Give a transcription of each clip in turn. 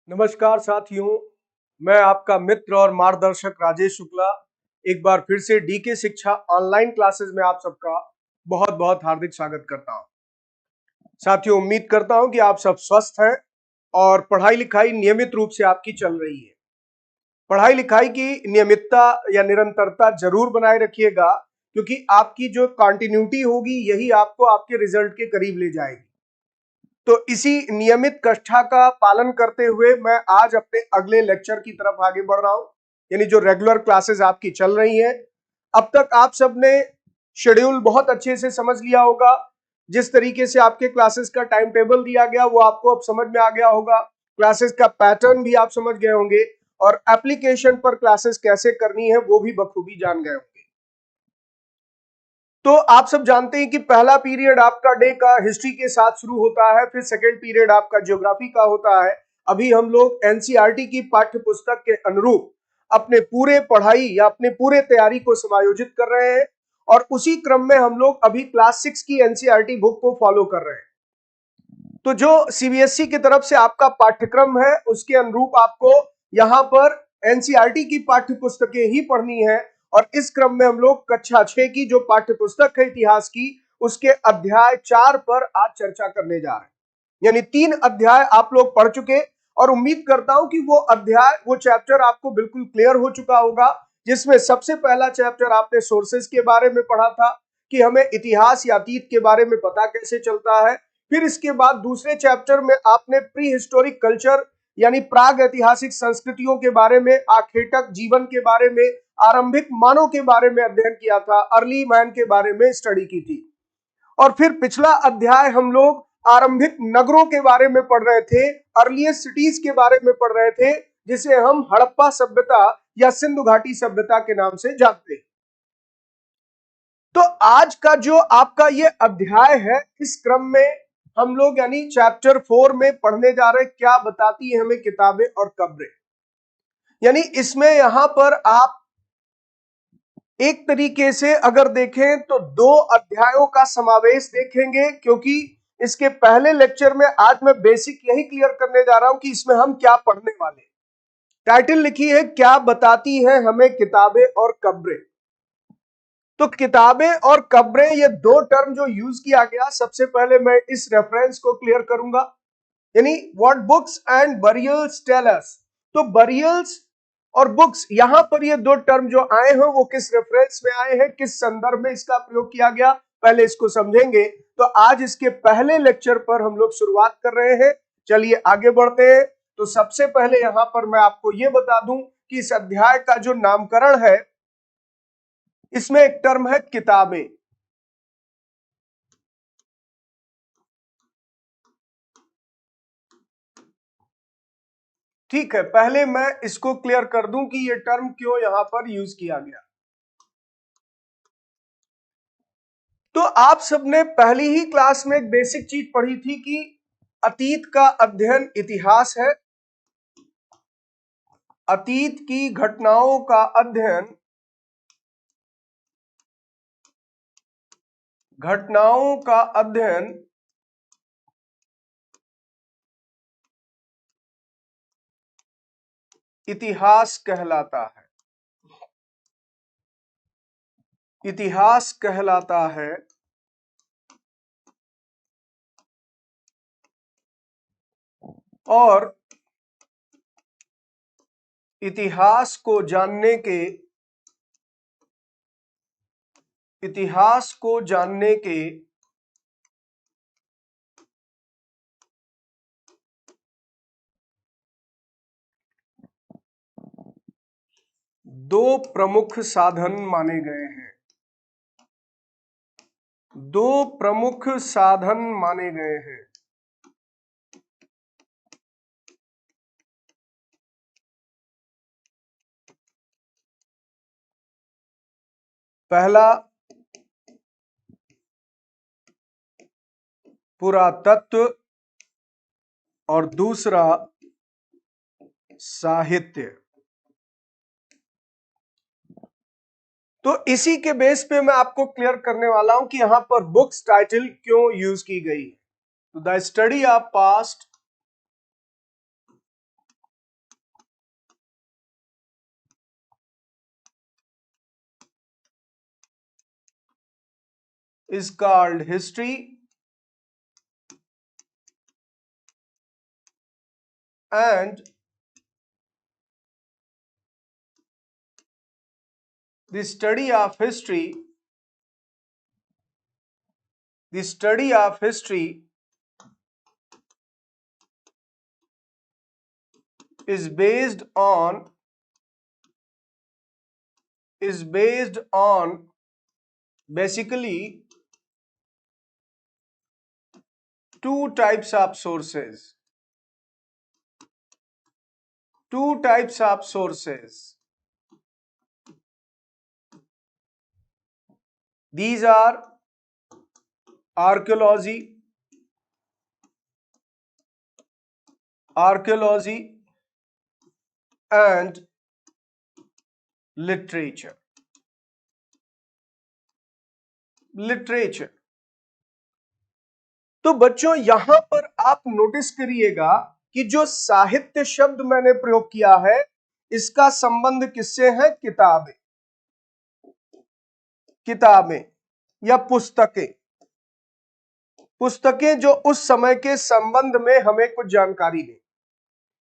नमस्कार साथियों, मैं आपका मित्र और मार्गदर्शक राजेश शुक्ला एक बार फिर से डीके शिक्षा ऑनलाइन क्लासेस में आप सबका बहुत बहुत हार्दिक स्वागत करता हूं। साथियों, उम्मीद करता हूं कि आप सब स्वस्थ हैं और पढ़ाई लिखाई नियमित रूप से आपकी चल रही है। पढ़ाई लिखाई की नियमितता या निरंतरता जरूर बनाए रखिएगा, क्योंकि आपकी जो कंटिन्यूटी होगी यही आपको आपके रिजल्ट के करीब ले जाएगी। तो इसी नियमित कक्षा का पालन करते हुए मैं आज अपने अगले लेक्चर की तरफ आगे बढ़ रहा हूं, यानी जो रेगुलर क्लासेस आपकी चल रही हैं। अब तक आप सबने शेड्यूल बहुत अच्छे से समझ लिया होगा। जिस तरीके से आपके क्लासेस का टाइम टेबल दिया गया वो आपको अब समझ में आ गया होगा। क्लासेस का पैटर्न भी आप समझ गए होंगे और एप्लीकेशन पर क्लासेस कैसे करनी है वो भी बखूबी जान गए होंगे। तो आप सब जानते हैं कि पहला पीरियड आपका डे का हिस्ट्री के साथ शुरू होता है, फिर सेकंड पीरियड आपका ज्योग्राफी का होता है। अभी हम लोग एनसीईआरटी की पाठ्य पुस्तक के अनुरूप अपने पूरे पढ़ाई या अपने पूरे तैयारी को समायोजित कर रहे हैं और उसी क्रम में हम लोग अभी क्लास 6 की एनसीईआरटी बुक को फॉलो कर रहे हैं। तो जो सीबीएसई की तरफ से आपका पाठ्यक्रम है उसके अनुरूप आपको यहाँ पर एनसीईआरटी की पाठ्य पुस्तकें ही पढ़नी है और इस क्रम में हम लोग कक्षा 6 की जो पाठ्य पुस्तक है इतिहास की उसके अध्याय 4 पर आज चर्चा करने जा रहे हैं। यानी 3 अध्याय आप लोग पढ़ चुके और उम्मीद करता हूं कि वो अध्याय वो चैप्टर आपको बिल्कुल क्लियर हो चुका होगा, जिसमें सबसे पहला चैप्टर आपने सोर्सेस के बारे में पढ़ा था कि हमें इतिहास या अतीत के बारे में पता कैसे चलता है। फिर इसके बाद दूसरे चैप्टर में आपने प्री हिस्टोरिक कल्चर यानी प्राग ऐतिहासिक संस्कृतियों के बारे में, आखेटक जीवन के बारे में, आरंभिक मानव के बारे में अध्ययन किया था, अर्ली मैन के बारे में स्टडी की थी। और फिर पिछला अध्याय हम लोग आरंभिक नगरों के बारे में पढ़ रहे थे, अर्लीस्ट सिटीज के बारे में पढ़ रहे थे, जिसे हम हड़प्पा सभ्यता या सिंधु घाटी सभ्यता के नाम से जानते हैं। तो आज का जो आपका ये अध्याय है इस क्रम में हम लोग यानी चैप्टर 4 में पढ़ने जा रहे हैं क्या बताती है हमें किताबें और कब्रें। यानी इसमें यहां पर आप एक तरीके से अगर देखें तो 2 अध्यायों का समावेश देखेंगे, क्योंकि इसके पहले लेक्चर में आज मैं बेसिक यही क्लियर करने जा रहा हूं कि इसमें हम क्या पढ़ने वाले। टाइटल लिखी है क्या बताती है हमें किताबें और कब्रें। तो किताबें और कब्रें ये 2 टर्म जो यूज किया गया, सबसे पहले मैं इस रेफरेंस को क्लियर करूंगा, यानी what books and burials tell us. तो बरियल्स और बुक्स यहां पर ये 2 टर्म जो आए हैं वो किस रेफरेंस में आए हैं, किस संदर्भ में इसका प्रयोग किया गया, पहले इसको समझेंगे। तो आज इसके पहले लेक्चर पर हम लोग शुरुआत कर रहे हैं। चलिए आगे बढ़ते हैं। तो सबसे पहले यहां पर मैं आपको ये बता दूं कि इस अध्याय का जो नामकरण है इसमें एक टर्म है किताबें। ठीक है, पहले मैं इसको क्लियर कर दूं कि ये टर्म क्यों यहां पर यूज किया गया। तो आप सबने पहली ही क्लास में एक बेसिक चीज पढ़ी थी कि अतीत का अध्ययन इतिहास है, अतीत की घटनाओं का अध्ययन इतिहास कहलाता है। इतिहास कहलाता है। और इतिहास को जानने के दो प्रमुख साधन माने गए हैं। दो प्रमुख साधन माने गए हैं। पहला पुरातत्व और दूसरा साहित्य। तो इसी के बेस पे मैं आपको क्लियर करने वाला हूं कि यहां पर बुक्स टाइटल क्यों यूज की गई। तो the study of past is called history and the study of history is based on basically two types of sources. These are archaeology and literature. तो बच्चों यहां पर आप नोटिस करिएगा कि जो साहित्य शब्द मैंने प्रयोग किया है इसका संबंध किससे है? किताबें या पुस्तकें जो उस समय के संबंध में हमें कुछ जानकारी दें।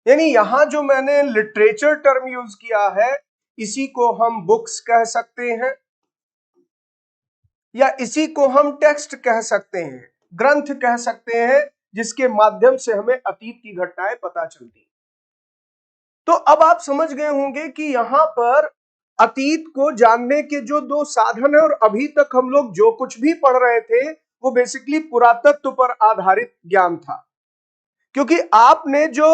यानी यहां जो मैंने लिटरेचर टर्म यूज किया है इसी को हम बुक्स कह सकते हैं या इसी को हम टेक्स्ट कह सकते हैं, ग्रंथ कह सकते हैं, जिसके माध्यम से हमें अतीत की घटनाएं पता चलती। तो अब आप समझ गए होंगे कि यहां पर अतीत को जानने के जो दो साधन है और अभी तक हम लोग जो कुछ भी पढ़ रहे थे वो बेसिकली पुरातत्व पर आधारित ज्ञान था। क्योंकि आपने जो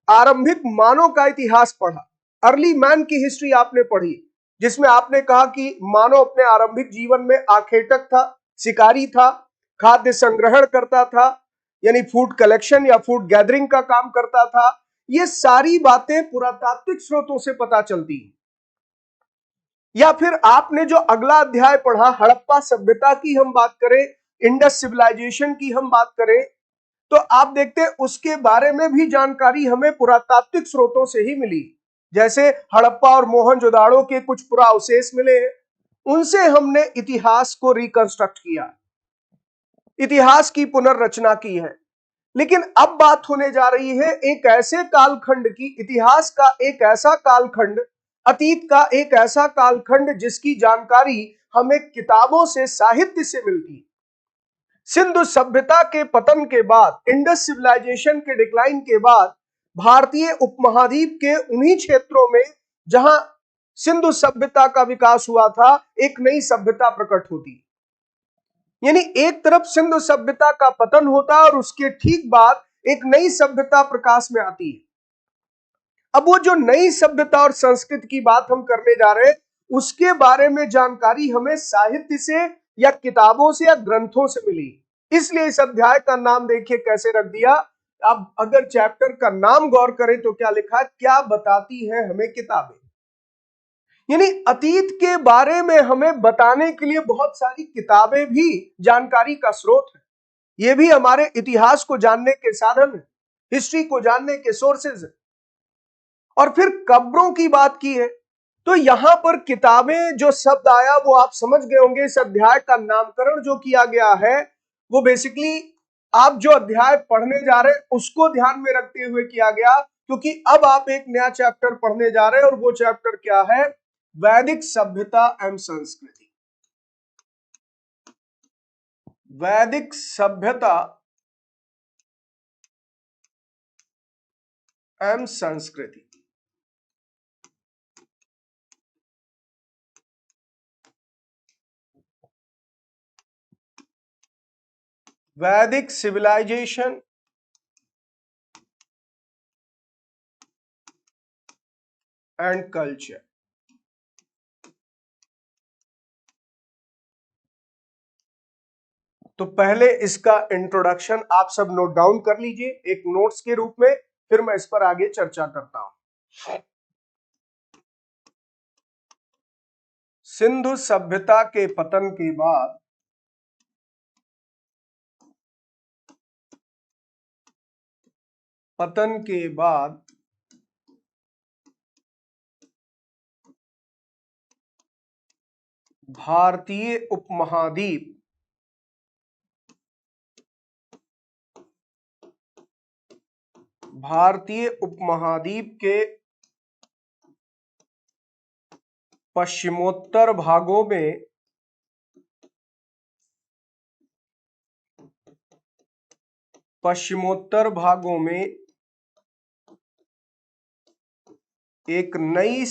आरंभिक मानव का इतिहास पढ़ा, अर्ली मैन की हिस्ट्री आपने पढ़ी, जिसमें आपने कहा कि मानव अपने आरंभिक जीवन में आखेटक था, शिकारी था, खाद्य संग्रहण करता था, यानी फूड कलेक्शन या फूड गैदरिंग का काम करता था। ये सारी बातें पुरातात्विक स्रोतों से पता चलती हैं। या फिर आपने जो अगला अध्याय पढ़ा हड़प्पा सभ्यता की हम बात करें, इंडस सिविलाइजेशन की हम बात करें, तो आप देखते हैं उसके बारे में भी जानकारी हमें पुरातात्विक स्रोतों से ही मिली। जैसे हड़प्पा और मोहनजोदाड़ो के कुछ पुराअवशेष मिले हैं, उनसे हमने इतिहास को रिकंस्ट्रक्ट किया, इतिहास की पुनर्रचना की है। लेकिन अब बात होने जा रही है एक ऐसे कालखंड की, इतिहास का एक ऐसा कालखंड, अतीत का एक ऐसा कालखंड जिसकी जानकारी हमें किताबों से, साहित्य से मिलती। सिंधु सभ्यता के पतन के बाद, इंडस सिविलाइजेशन के डिक्लाइन के बाद भारतीय उपमहाद्वीप के उन्हीं क्षेत्रों में जहां सिंधु सभ्यता का विकास हुआ था एक नई सभ्यता प्रकट होती। यानी एक तरफ सिंधु सभ्यता का पतन होता और उसके ठीक बाद एक नई सभ्यता प्रकाश में आती है। अब वो जो नई सभ्यता और संस्कृति की बात हम करने जा रहे हैं उसके बारे में जानकारी हमें साहित्य से या किताबों से या ग्रंथों से मिली। इसलिए इस अध्याय का नाम देखिए कैसे रख दिया। अब अगर चैप्टर का नाम गौर करें तो क्या लिखा है? क्या बताती है हमें किताबें। यानी अतीत के बारे में हमें बताने के लिए बहुत सारी किताबें भी जानकारी का स्रोत है। ये भी हमारे इतिहास को जानने के साधन है, हिस्ट्री को जानने के सोर्सेज है। और फिर कब्रों की बात की है तो यहां पर किताबें जो शब्द आया वो आप समझ गए होंगे। इस अध्याय का नामकरण जो किया गया है वो बेसिकली आप जो अध्याय पढ़ने जा रहे हैं उसको ध्यान में रखते हुए किया गया, क्योंकि अब आप एक नया चैप्टर पढ़ने जा रहे हैं और वो चैप्टर क्या है? वैदिक सभ्यता एवं संस्कृति। वैदिक सभ्यता एवं संस्कृति। वैदिक सिविलाइजेशन एंड कल्चर। तो पहले इसका इंट्रोडक्शन आप सब नोट डाउन कर लीजिए एक नोट्स के रूप में, फिर मैं इस पर आगे चर्चा करता हूं। सिंधु सभ्यता के पतन के बाद भारतीय उपमहाद्वीप भारतीय उपमहाद्वीप के पश्चिमोत्तर भागों में एक नई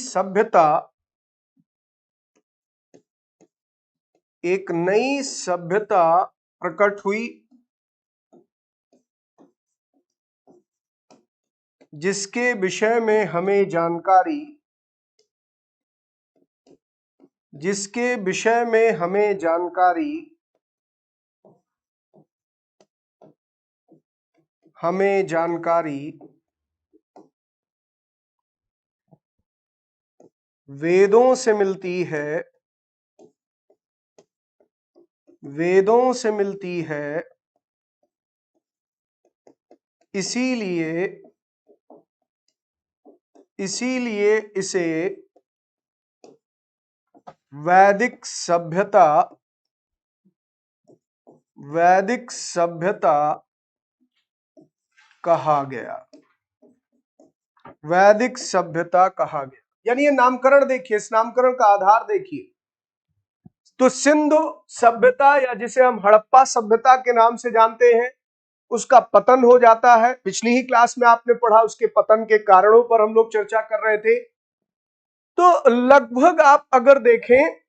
सभ्यता प्रकट हुई, जिसके विषय में हमें जानकारी वेदों से मिलती है। इसीलिए इसे वैदिक सभ्यता कहा गया। यानी ये नामकरण देखिए, इस नामकरण का आधार देखिए। तो सिंधु सभ्यता या जिसे हम हड़प्पा सभ्यता के नाम से जानते हैं, उसका पतन हो जाता है। पिछली ही क्लास में आपने पढ़ा, उसके पतन के कारणों पर हम लोग चर्चा कर रहे थे। तो लगभग आप अगर देखें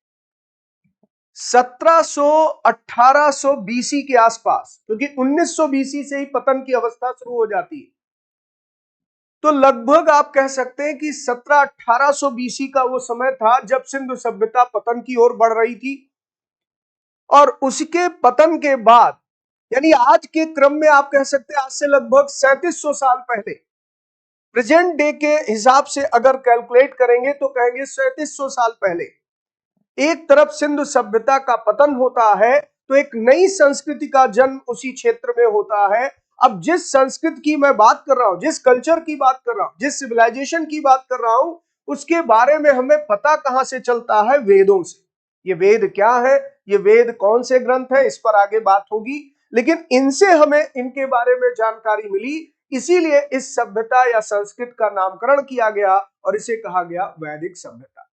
1700-1800 बीसी के आसपास, क्योंकि 1900 बीसी से ही पतन की अवस्था शुरू हो जाती है, तो लगभग आप कह सकते हैं कि 1700-1800 बीसी का वो समय था जब सिंधु सभ्यता पतन की ओर बढ़ रही थी। और उसके पतन के बाद, यानी आज के क्रम में आप कह सकते हैं आज से लगभग 3700 साल पहले, प्रेजेंट डे के हिसाब से अगर कैलकुलेट करेंगे तो कहेंगे 3700 साल पहले एक तरफ सिंधु सभ्यता का पतन होता है, तो एक नई संस्कृति का जन्म उसी क्षेत्र में होता है। अब जिस संस्कृति की मैं बात कर रहा हूं, जिस कल्चर की बात कर रहा हूं, जिस सिविलाइजेशन की बात कर रहा हूं, उसके बारे में हमें पता कहां से चलता है? वेदों से। ये वेद क्या है, ये वेद कौन से ग्रंथ है, इस पर आगे बात होगी, लेकिन इनसे हमें इनके बारे में जानकारी मिली, इसीलिए इस सभ्यता या संस्कृत का नामकरण किया गया और इसे कहा गया वैदिक सभ्यता।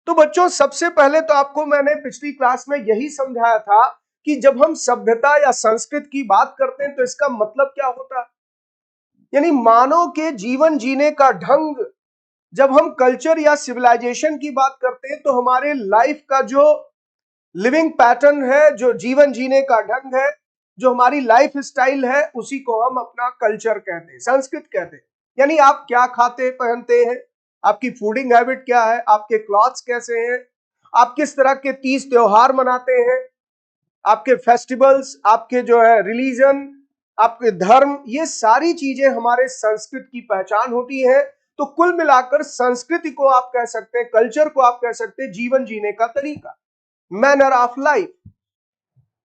तो बच्चों, सबसे पहले तो आपको मैंने पिछली क्लास में यही समझाया था कि जब हम सभ्यता या संस्कृत की बात करते हैं तो इसका मतलब क्या होता है। यानी मानव के जीवन जीने का ढंग, जब हम कल्चर या सिविलाइजेशन की बात करते हैं तो हमारे लाइफ का जो लिविंग पैटर्न है, जो जीवन जीने का ढंग है, जो हमारी लाइफ स्टाइल है, उसी को हम अपना कल्चर कहते हैं, संस्कृत कहते हैं। यानी आप क्या खाते पहनते हैं, आपकी फूडिंग हैबिट क्या है, आपके क्लॉथ्स कैसे हैं, आप किस तरह के तीज त्योहार मनाते हैं, आपके फेस्टिवल्स, आपके जो है रिलीजन, आपके धर्म, ये सारी चीजें हमारे संस्कृत की पहचान होती है। तो कुल मिलाकर संस्कृति को आप कह सकते हैं, कल्चर को आप कह सकते हैं जीवन जीने का तरीका, मैनर ऑफ लाइफ।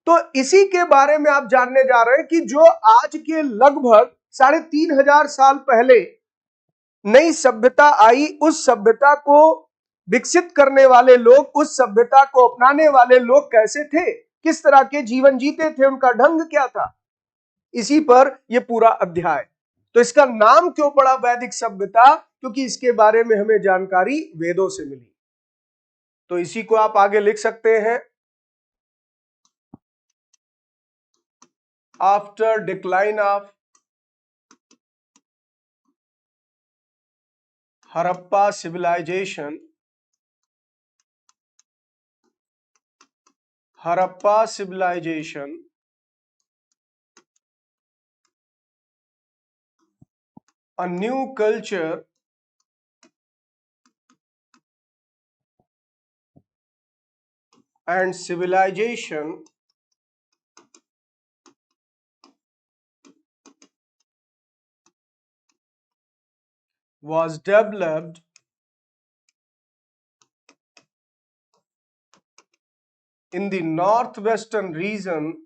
तो इसी के बारे में आप जानने जा रहे हैं कि जो आज के लगभग 3500 साल पहले नई सभ्यता आई, उस सभ्यता को विकसित करने वाले लोग, उस सभ्यता को अपनाने वाले लोग कैसे थे, किस तरह के जीवन जीते थे, उनका ढंग क्या था, इसी पर यह पूरा अध्याय। तो इसका नाम क्यों पड़ा वैदिक सभ्यता? क्योंकि इसके बारे में हमें जानकारी वेदों से मिली। तो इसी को आप आगे लिख सकते हैं। After decline of Harappa civilization, a new culture and civilization was developed in the northwestern region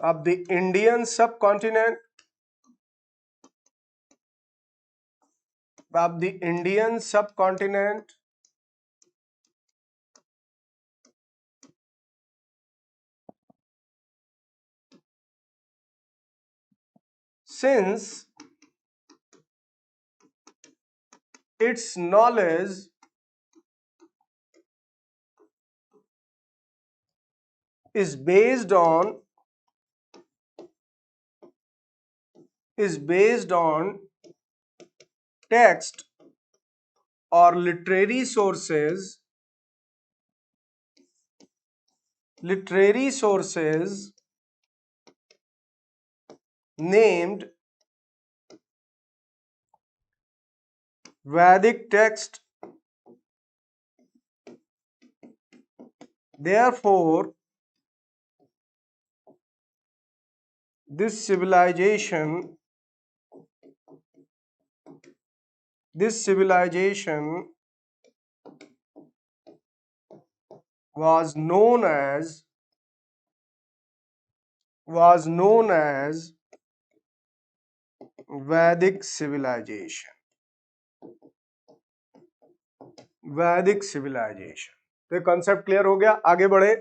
of the Indian subcontinent, since its knowledge is based on text or literary sources named Vedic text. Therefore, this civilization was known as Vedic civilization. तो ये concept clear हो गया, आगे बढ़े।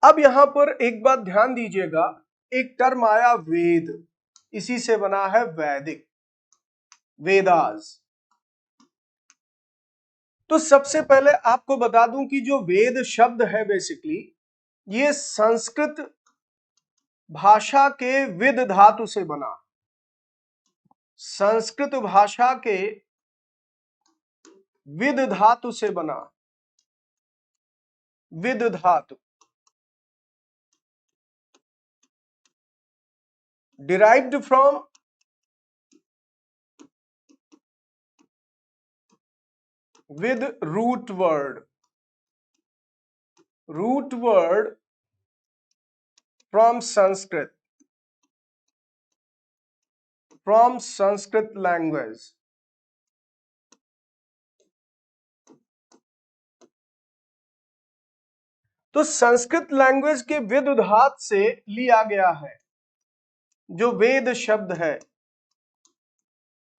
अब यहां पर एक बात ध्यान दीजिएगा, एक टर्म आया वेद, इसी से बना है वैदिक, वेदास। तो सबसे पहले आपको बता दूं कि जो वेद शब्द है बेसिकली ये संस्कृत भाषा के विद धातु से बना, संस्कृत भाषा के विद धातु से बना, विद धातु, derived from with root word from Sanskrit language. तो संस्कृत लैंग्वेज के विद धातु से लिया गया है जो वेद शब्द है।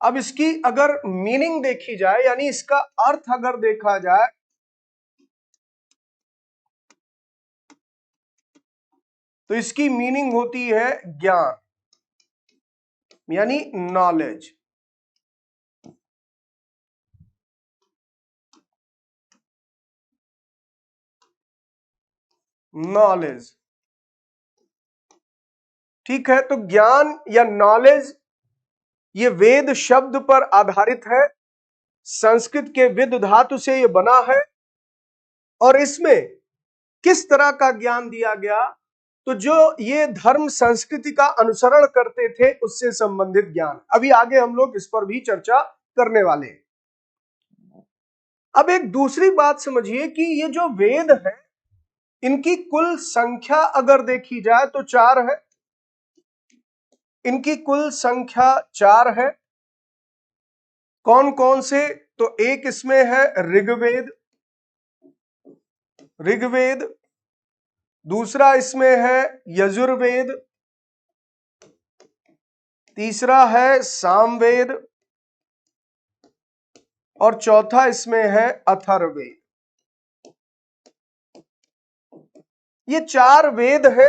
अब इसकी अगर मीनिंग देखी जाए, यानी इसका अर्थ अगर देखा जाए, तो इसकी मीनिंग होती है ज्ञान, यानी नॉलेज। ठीक है, तो ज्ञान या नॉलेज ये वेद शब्द पर आधारित है, संस्कृत के विद धातु से ये बना है, और इसमें किस तरह का ज्ञान दिया गया, तो जो ये धर्म संस्कृति का अनुसरण करते थे उससे संबंधित ज्ञान। अभी आगे हम लोग इस पर भी चर्चा करने वाले हैं। अब एक दूसरी बात समझिए कि ये जो वेद है इनकी कुल संख्या अगर देखी जाए तो 4 है, इनकी कुल संख्या 4 है। कौन कौन से, तो एक इसमें है ऋग्वेद, दूसरा इसमें है यजुर्वेद, तीसरा है सामवेद, और चौथा इसमें है अथर्ववेद। ये 4 वेद है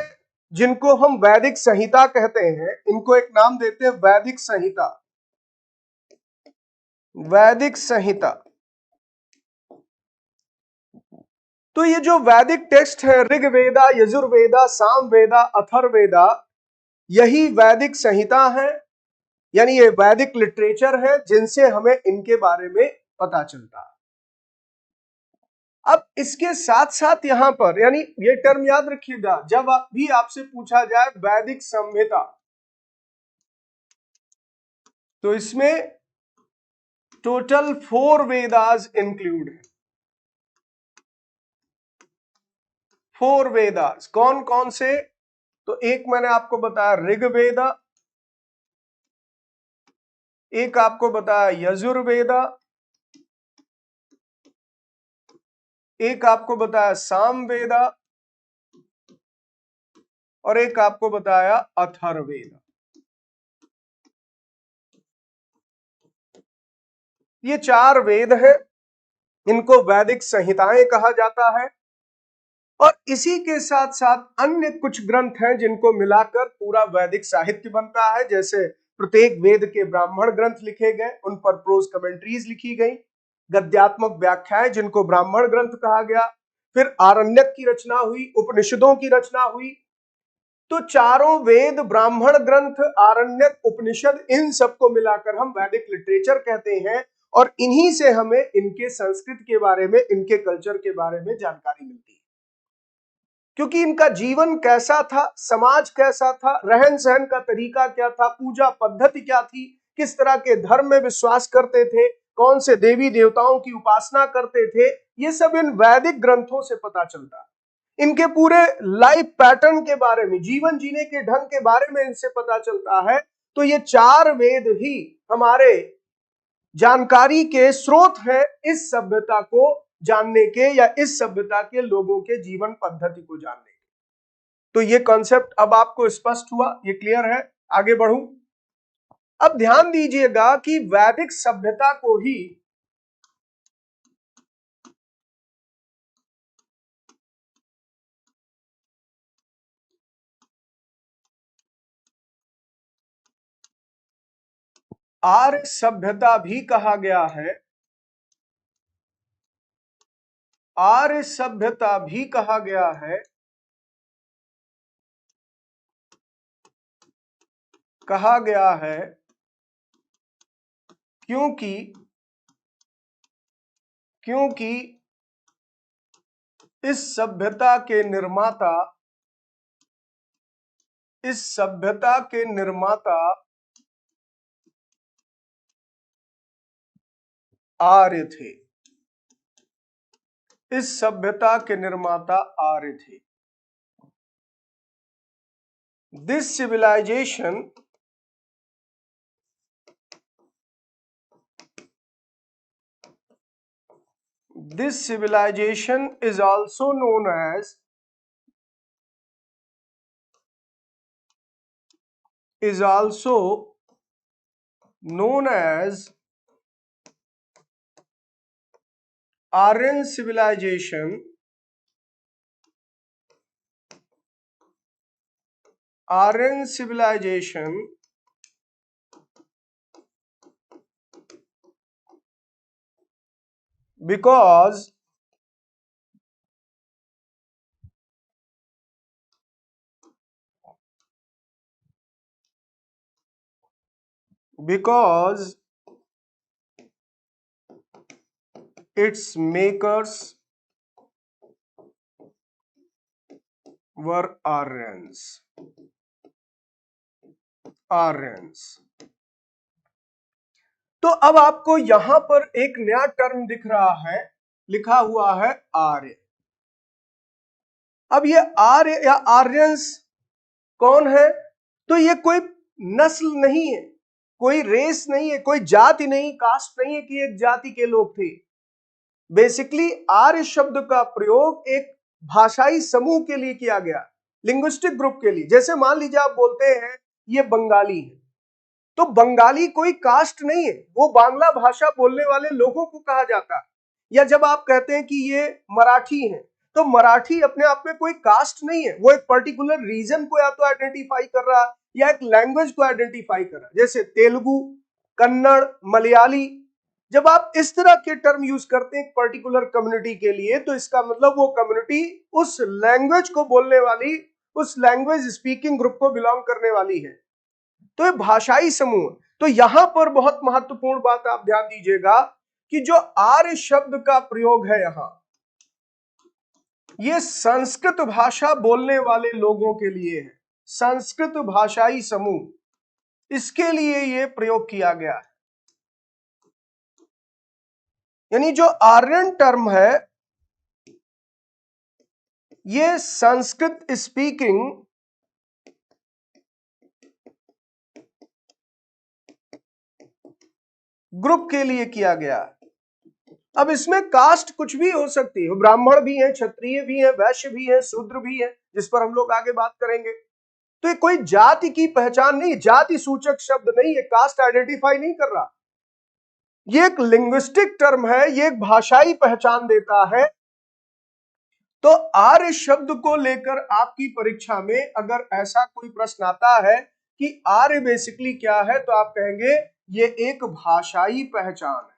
जिनको हम वैदिक संहिता कहते हैं, इनको एक नाम देते हैं वैदिक संहिता। वैदिक संहिता। तो ये जो वैदिक टेक्स्ट है ऋग्वेदा, यजुर्वेदा, सामवेदा, अथर्ववेदा, यही वैदिक संहिता है, यानी ये वैदिक लिटरेचर है जिनसे हमें इनके बारे में पता चलता है। अब इसके साथ साथ यहां पर, यानी ये टर्म याद रखिएगा, जब भी आपसे पूछा जाए वैदिक संहिता, तो इसमें टोटल 4 वेदास इंक्लूड है। 4 वेदास कौन कौन से, तो एक मैंने आपको बताया ऋग्वेदा, एक आपको बताया यजुर्वेदा, एक आपको बताया सामवेदा, और एक आपको बताया अथर्ववेदा। ये 4 वेद है, इनको वैदिक संहिताएं कहा जाता है। और इसी के साथ साथ अन्य कुछ ग्रंथ हैं जिनको मिलाकर पूरा वैदिक साहित्य बनता है। जैसे प्रत्येक वेद के ब्राह्मण ग्रंथ लिखे गए, उन पर प्रोज कमेंट्रीज लिखी गई, गद्यात्मक व्याख्याएं जिनको ब्राह्मण ग्रंथ कहा गया, फिर आरण्यक की रचना हुई, उपनिषदों की रचना हुई। तो चारों वेद, ब्राह्मण ग्रंथ, आरण्यक, उपनिषद, इन सबको मिलाकर हम वैदिक लिटरेचर कहते हैं। और इन्हीं से हमें इनके संस्कृति के बारे में, इनके कल्चर के बारे में जानकारी मिलती है। क्योंकि इनका जीवन कैसा था, समाज कैसा था, रहन सहन का तरीका क्या था, पूजा पद्धति क्या थी, किस तरह के धर्म में विश्वास करते थे, कौन से देवी देवताओं की उपासना करते थे, ये सब इन वैदिक ग्रंथों से पता चलता है। इनके पूरे लाइफ पैटर्न के बारे में, जीवन जीने के ढंग के बारे में इनसे पता चलता है। तो ये चार वेद ही हमारे जानकारी के स्रोत है इस सभ्यता को जानने के, या इस सभ्यता के लोगों के जीवन पद्धति को जानने के। तो ये कॉन्सेप्ट अब आपको स्पष्ट हुआ, ये क्लियर है। आगे बढ़ूं। अब ध्यान दीजिएगा कि वैदिक सभ्यता को ही आर्य सभ्यता भी कहा गया है। आर्य सभ्यता भी कहा गया है। कहा गया है क्योंकि इस सभ्यता के निर्माता, इस सभ्यता के निर्माता आर्य थे। इस सभ्यता के निर्माता आर्य थे। This civilization is also known as Aryan civilization. Aryan civilization because its makers were Aryans. तो अब आपको यहां पर एक नया टर्म दिख रहा है, लिखा हुआ है आर्य। अब ये आर्य या आर्यंस कौन है? तो ये कोई नस्ल नहीं है, कोई रेस नहीं है, कोई जाति नहीं, कास्ट नहीं है कि एक जाति के लोग थे। बेसिकली आर्य शब्द का प्रयोग एक भाषाई समूह के लिए किया गया, लिंग्विस्टिक ग्रुप के लिए। जैसे मान लीजिए आप बोलते हैं ये बंगाली है, तो बंगाली कोई कास्ट नहीं है, वो बांग्ला भाषा बोलने वाले लोगों को कहा जाता है। या जब आप कहते हैं कि ये मराठी है, तो मराठी अपने आप में कोई कास्ट नहीं है, वो एक पर्टिकुलर रीजन को या तो आइडेंटिफाई कर रहा है या एक लैंग्वेज को आइडेंटिफाई कर रहा है। जैसे तेलुगु, कन्नड़, मलयाली, जब आप इस तरह के टर्म यूज करते हैं एक पर्टिकुलर कम्युनिटी के लिए, तो इसका मतलब वो कम्युनिटी उस लैंग्वेज को बोलने वाली, उस लैंग्वेज स्पीकिंग ग्रुप को बिलोंग करने वाली है। तो ये भाषाई समूह। तो यहां पर बहुत महत्वपूर्ण बात आप ध्यान दीजिएगा कि जो आर्य शब्द का प्रयोग है यहां, ये संस्कृत भाषा बोलने वाले लोगों के लिए है, संस्कृत भाषाई समूह, इसके लिए ये प्रयोग किया गया है। यानी जो आर्यन टर्म है, ये संस्कृत स्पीकिंग ग्रुप के लिए किया गया है। अब इसमें कास्ट कुछ भी हो सकती है, ब्राह्मण भी है, क्षत्रिय भी है, वैश्य भी है, शूद्र भी है, जिस पर हम लोग आगे बात करेंगे। तो ये कोई जाति की पहचान नहीं, जाति सूचक शब्द नहीं है, कास्ट आइडेंटिफाई नहीं कर रहा। ये एक लिंग्विस्टिक टर्म है, ये एक भाषाई पहचान देता है। तो आर्य शब्द को लेकर आपकी परीक्षा में अगर ऐसा कोई प्रश्न आता है कि आर्य बेसिकली क्या है, तो आप कहेंगे ये एक भाषाई पहचान है।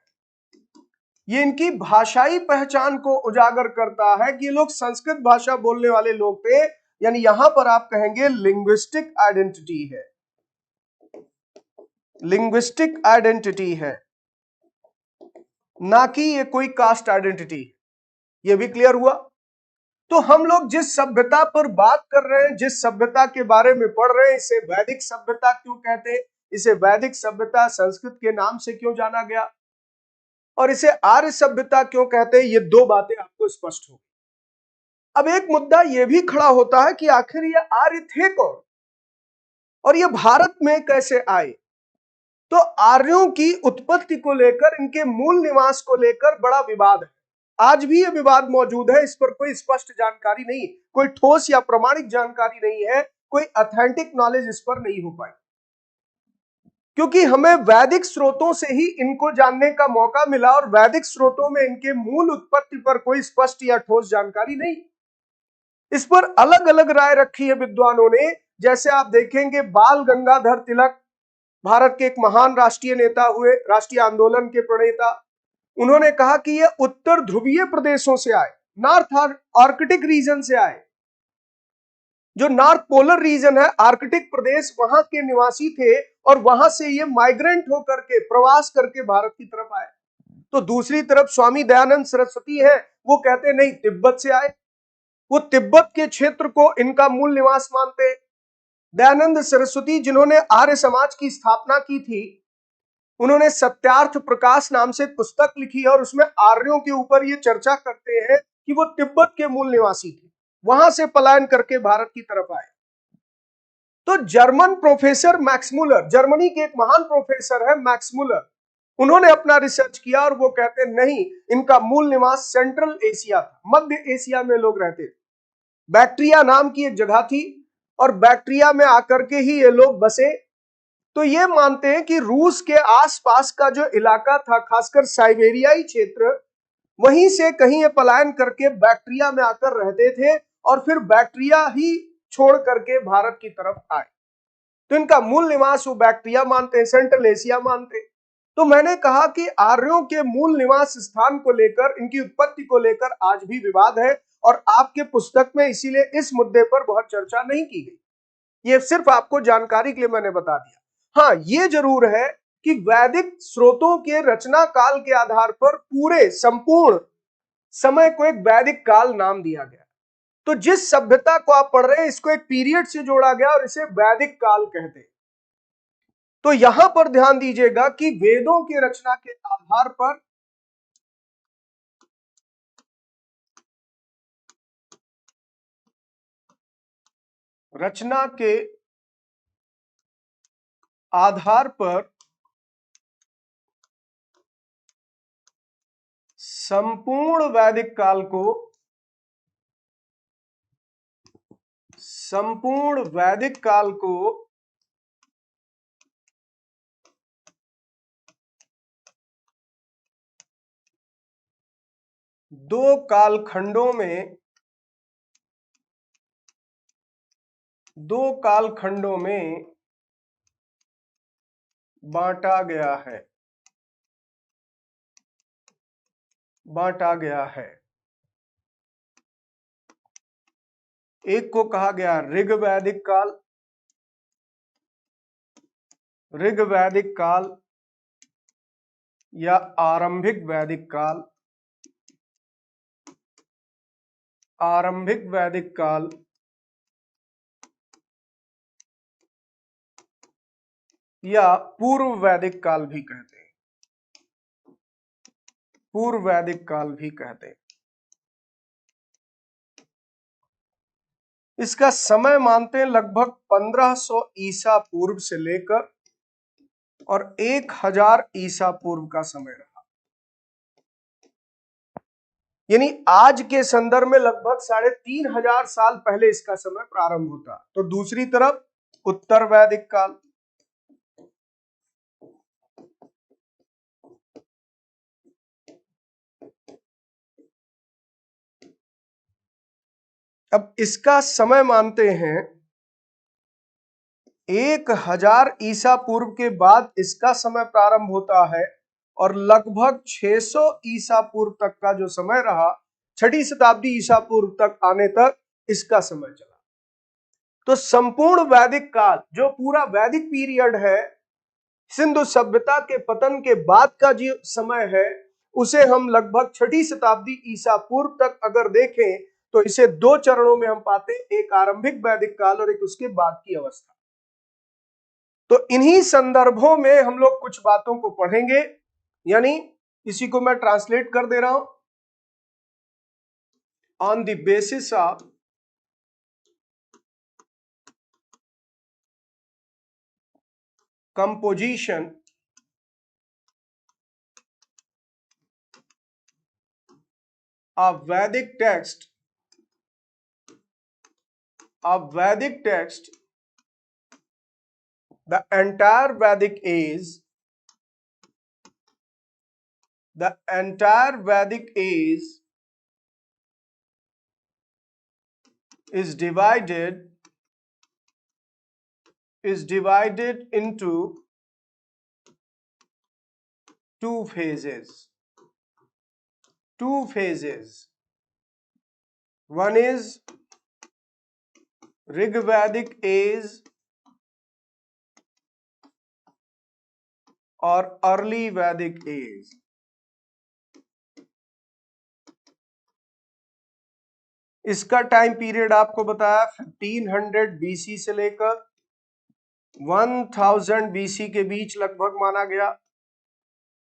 ये इनकी भाषाई पहचान को उजागर करता है कि ये लोग संस्कृत भाषा बोलने वाले लोग थे, यानी यहां पर आप कहेंगे लिंग्विस्टिक आइडेंटिटी है, लिंग्विस्टिक आइडेंटिटी है, ना कि ये कोई कास्ट आइडेंटिटी। ये भी क्लियर हुआ। तो हम लोग जिस सभ्यता पर बात कर रहे हैं, जिस सभ्यता के बारे में पढ़ रहे हैं, इसे वैदिक सभ्यता क्यों कहते हैं, इसे वैदिक सभ्यता संस्कृत के नाम से क्यों जाना गया, और इसे आर्य सभ्यता क्यों कहते हैं, ये दो बातें आपको स्पष्ट हो। अब एक मुद्दा यह भी खड़ा होता है कि आखिर ये आर्य थे कौन और ये भारत में कैसे आए। तो आर्यों की उत्पत्ति को लेकर, इनके मूल निवास को लेकर बड़ा विवाद है। आज भी यह विवाद मौजूद है, इस पर कोई स्पष्ट जानकारी नहीं, कोई ठोस या प्रमाणिक जानकारी नहीं है, कोई ऑथेंटिक नॉलेज इस पर नहीं हो पाई, क्योंकि हमें वैदिक स्रोतों से ही इनको जानने का मौका मिला और वैदिक स्रोतों में इनके मूल उत्पत्ति पर कोई स्पष्ट या ठोस जानकारी नहीं। इस पर अलग अलग राय रखी है विद्वानों ने। जैसे आप देखेंगे बाल गंगाधर तिलक भारत के एक महान राष्ट्रीय नेता हुए, राष्ट्रीय आंदोलन के प्रणेता। उन्होंने कहा कि ये उत्तर ध्रुवीय प्रदेशों से आए, नॉर्थ आर्कटिक रीजन से आए। जो नॉर्थ पोलर रीजन है, आर्कटिक प्रदेश, वहां के निवासी थे और वहां से ये माइग्रेंट होकर के, प्रवास करके भारत की तरफ आए। तो दूसरी तरफ स्वामी दयानंद सरस्वती है, वो कहते नहीं, तिब्बत से आए, वो तिब्बत के क्षेत्र को इनका मूल निवास मानते। दयानंद सरस्वती जिन्होंने आर्य समाज की स्थापना की थी, उन्होंने सत्यार्थ प्रकाश नाम से एक पुस्तक लिखी है और उसमें आर्यों के ऊपर ये चर्चा करते हैं कि वो तिब्बत के मूल निवासी थे, वहां से पलायन करके भारत की तरफ आए। तो German professor Max Muller, Germany के एक महान प्रोफेसर है मैक्स मुलर, उन्होंने अपना रिसर्च किया और वो कहते नहीं, इनका मूल निवास सेंट्रल एशिया था, मध्य एशिया में लोग रहते थे। बैक्ट्रिया नाम की एक जगह थी और बैक्ट्रिया में आकर के ही ये लोग बसे। तो ये मानते हैं कि रूस के आसपास का जो इलाका था, खासकर साइबेरियाई क्षेत्र, वहीं से कहीं ये पलायन करके बैक्ट्रिया में आकर रहते थे और फिर बैक्ट्रिया ही छोड़ करके भारत की तरफ आए। तो इनका मूल निवास वो बैक्ट्रिया मानते हैं, सेंट्रल एशिया मानते हैं। तो मैंने कहा कि आर्यों के मूल निवास स्थान को लेकर, इनकी उत्पत्ति को लेकर आज भी विवाद है और आपके पुस्तक में इसीलिए इस मुद्दे पर बहुत चर्चा नहीं की गई। ये सिर्फ आपको जानकारी के लिए मैंने बता दिया। हाँ, ये जरूर है कि वैदिक स्रोतों के रचना काल के आधार पर पूरे संपूर्ण समय को एक वैदिक काल नाम दिया गया। तो जिस सभ्यता को आप पढ़ रहे हैं, इसको एक पीरियड से जोड़ा गया और इसे वैदिक काल कहते हैं। तो यहां पर ध्यान दीजिएगा कि वेदों की रचना के आधार पर, रचना के आधार पर संपूर्ण वैदिक काल को, संपूर्ण वैदिक काल को दो कालखंडों में, दो कालखंडों में बांटा गया है, बांटा गया है। एक को कहा गया ऋग वैदिक काल, ऋग वैदिक काल या आरंभिक वैदिक काल, आरंभिक वैदिक काल या पूर्व वैदिक काल भी कहते हैं, पूर्व वैदिक काल भी कहते हैं। इसका समय मानते हैं लगभग 1500 ईसा पूर्व से लेकर और 1000 ईसा पूर्व का समय रहा, यानी आज के संदर्भ में लगभग 3500 साल पहले इसका समय प्रारंभ होता। तो दूसरी तरफ उत्तर वैदिक काल, अब इसका समय मानते हैं 1000 ईसा पूर्व के बाद इसका समय प्रारंभ होता है और लगभग 600 ईसा पूर्व तक का जो समय रहा, 6ठी शताब्दी ईसा पूर्व तक आने तक इसका समय चला। तो संपूर्ण वैदिक काल, जो पूरा वैदिक पीरियड है, सिंधु सभ्यता के पतन के बाद का जो समय है, उसे हम लगभग 6ठी शताब्दी ईसा पूर्व तक अगर देखें तो इसे दो चरणों में हम पाते हैं, एक आरंभिक वैदिक काल और एक उसके बाद की अवस्था। तो इन्हीं संदर्भों में हम लोग कुछ बातों को पढ़ेंगे, यानी इसी को मैं ट्रांसलेट कर दे रहा हूं। On the basis of composition of Vedic text, the entire Vedic age, is divided into two phases. One is Rig Vedic age और अर्ली वैदिक एज। इसका टाइम पीरियड आपको बताया 1500 बीसी से लेकर 1000 बीसी के बीच लगभग माना गया।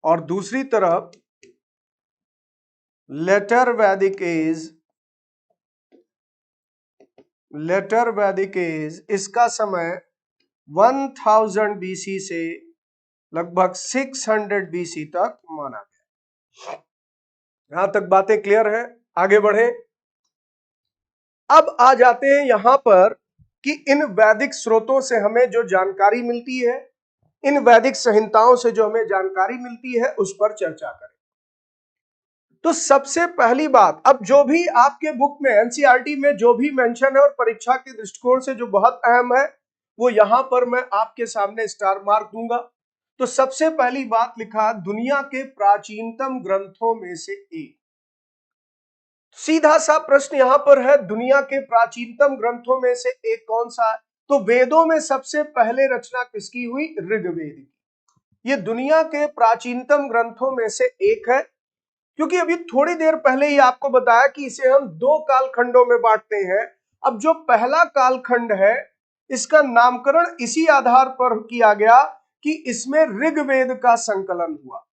और दूसरी तरफ लेटर वैदिक एज, इसका समय 1000 बीसी से लगभग 600 बीसी तक माना गया। यहां तक बातें क्लियर है? आगे बढ़े। अब आ जाते हैं यहां पर कि इन वैदिक स्रोतों से हमें जो जानकारी मिलती है, इन वैदिक संहिताओं से जो हमें जानकारी मिलती है, उस पर चर्चा करें। तो सबसे पहली बात, अब जो भी आपके बुक में एनसीईआरटी में जो भी मेंशन है और परीक्षा के दृष्टिकोण से जो बहुत अहम है, वो यहां पर मैं आपके सामने स्टार मार्क दूंगा। तो सबसे पहली बात लिखा, दुनिया के प्राचीनतम ग्रंथों में से एक। सीधा सा प्रश्न यहां पर है, दुनिया के प्राचीनतम ग्रंथों में से एक कौन सा है? तो वेदों में सबसे पहले रचना किसकी हुई? ऋग्वेद की। ये दुनिया के प्राचीनतम ग्रंथों में से एक है, क्योंकि अभी थोड़ी देर पहले ही आपको बताया कि इसे हम दो कालखंडों में बांटते हैं। अब जो पहला कालखंड है, इसका नामकरण इसी आधार पर किया गया कि इसमें ऋग्वेद का संकलन हुआ।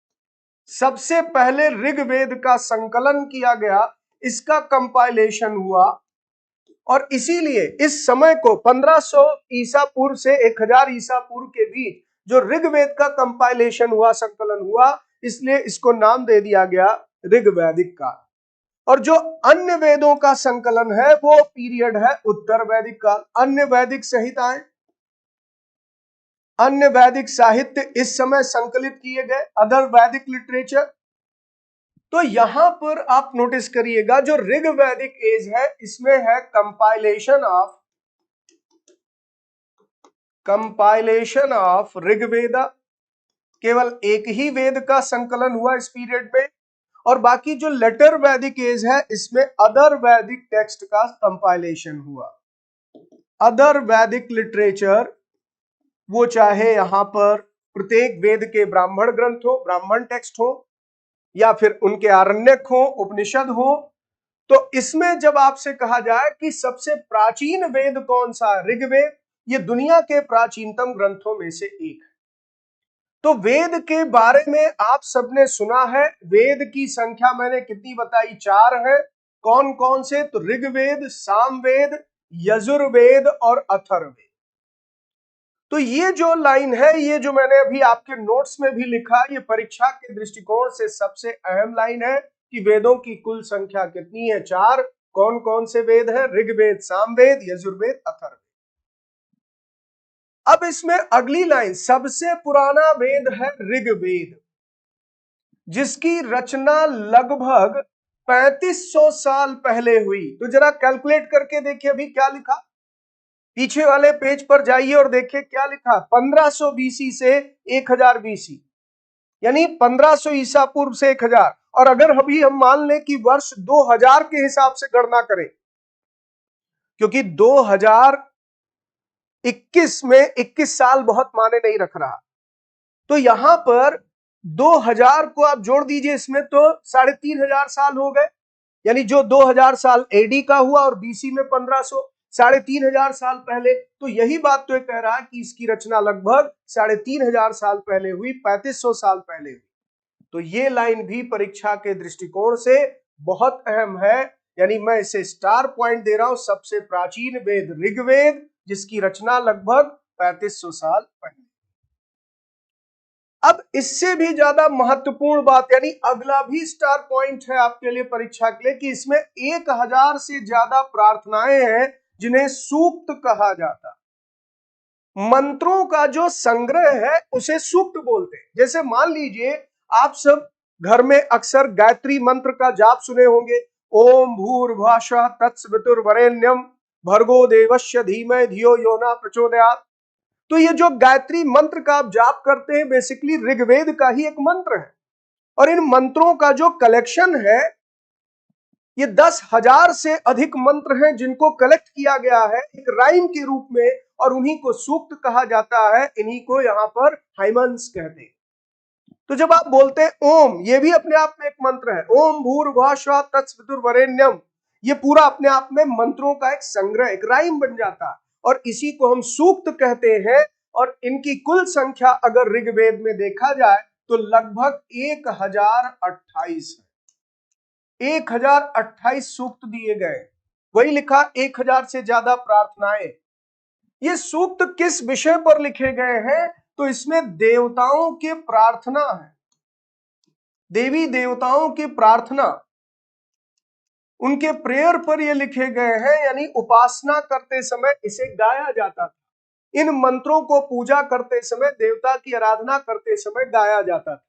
सबसे पहले ऋग्वेद का संकलन किया गया, इसका कंपाइलेशन हुआ, और इसीलिए इस समय को 1500 ईसा पूर्व से 1000 ईसा पूर्व के बीच जो ऋग्वेद का कंपाइलेशन हुआ, संकलन हुआ, इसलिए इसको नाम दे दिया गया ऋग्वैदिक काल। और जो अन्य वेदों का संकलन है, वो पीरियड है उत्तर वैदिक काल। अन्य वैदिक संहिताएं, अन्य वैदिक साहित्य इस समय संकलित किए गए, अदर वैदिक लिटरेचर। तो यहां पर आप नोटिस करिएगा, जो ऋग्वैदिक एज है, इसमें है कंपाइलेशन ऑफ ऋग्वेदा। केवल एक ही वेद का संकलन हुआ इस पीरियड में, और बाकी जो लेटर वैदिक एज है, इसमें अदर वैदिक टेक्स्ट का कंपाइलेशन हुआ। अदर वैदिक लिटरेचर, वो चाहे यहां पर प्रत्येक वेद के ब्राह्मण ग्रंथ हो, ब्राह्मण टेक्स्ट हो, या फिर उनके आरण्यक हो, उपनिषद हो। तो इसमें जब आपसे कहा जाए कि सबसे प्राचीन वेद कौन सा है, ऋग्वेद, ये दुनिया के प्राचीनतम ग्रंथों में से एक है। तो वेद के बारे में आप सबने सुना है, वेद की संख्या मैंने कितनी बताई? 4 है। कौन कौन से? तो ऋग्वेद, सामवेद, यजुर्वेद और अथर्ववेद। तो ये जो लाइन है, ये जो मैंने अभी आपके नोट्स में भी लिखा, ये परीक्षा के दृष्टिकोण से सबसे अहम लाइन है कि वेदों की कुल संख्या कितनी है? 4। कौन कौन से वेद हैं? ऋग्वेद, सामवेद, यजुर्वेद, अथर्ववेद। अब इसमें अगली लाइन, सबसे पुराना वेद है ऋग्वेद, जिसकी रचना लगभग 3500 साल पहले हुई। तो जरा कैलकुलेट करके देखिए अभी क्या लिखा, पीछे वाले पेज पर जाइए और देखिए क्या लिखा, 1500 बीसी से 1000 बीसी, यानी 1500 ईसा पूर्व से 1000। और अगर अभी हम मान लें कि वर्ष 2000 के हिसाब से गणना करें, क्योंकि 2021 में 21 साल बहुत माने नहीं रख रहा, तो यहां पर 2000 को आप जोड़ दीजिए इसमें, तो 3500 साल हो गए, यानी जो 2000 साल एडी का हुआ और बीसी में 1500, 3500 साल पहले। तो यही बात तो कह रहा है कि इसकी रचना लगभग 3500 साल पहले हुई, 3500 साल पहले हुई। तो ये लाइन भी परीक्षा के दृष्टिकोण से बहुत अहम है, यानी मैं इसे स्टार पॉइंट दे रहा हूं। सबसे प्राचीन वेद ऋग्वेद, जिसकी रचना लगभग 3500 साल पहले। अब इससे भी ज्यादा महत्वपूर्ण बात, यानी अगला भी स्टार पॉइंट है आपके लिए परीक्षा के लिए, कि इसमें 1000 से ज्यादा प्रार्थनाएं हैं जिन्हें सूक्त कहा जाता। मंत्रों का जो संग्रह है उसे सूक्त बोलते हैं। जैसे मान लीजिए आप सब घर में अक्सर गायत्री मंत्र का जाप सुने होंगे, ओम भूर्भुवः तत्सवितुर्वरेण्यम भर्गो देवस्य धीमहि धियो यो न प्रचोदयात्। तो ये जो गायत्री मंत्र का आप जाप करते हैं, बेसिकली ऋग्वेद का ही एक मंत्र है। और इन मंत्रों का जो कलेक्शन है, ये 10,000 से अधिक मंत्र हैं जिनको कलेक्ट किया गया है एक राइम के रूप में, और उन्हीं को सूक्त कहा जाता है। इन्हीं को यहाँ पर हाइमन्स कहते हैं। तो जब आप बोलते हैं ओम, ये भी अपने आप में एक मंत्र है, ओम भूर्भुवः स्वः तत्सवितुर्वरेण्यम, ये पूरा अपने आप में मंत्रों का एक संग्रह, एक राइम बन जाता है, और इसी को हम सूक्त कहते हैं। और इनकी कुल संख्या अगर ऋग्वेद में देखा जाए तो लगभग 1028 है। 1028 सूक्त दिए गए, वही लिखा 1000 से ज्यादा प्रार्थनाएं। ये सूक्त किस विषय पर लिखे गए हैं, तो इसमें देवताओं की प्रार्थना है, देवी देवताओं की प्रार्थना, उनके प्रेयर पर ये लिखे गए हैं, यानी उपासना करते समय इसे गाया जाता था। इन मंत्रों को पूजा करते समय, देवता की आराधना करते समय गाया जाता था,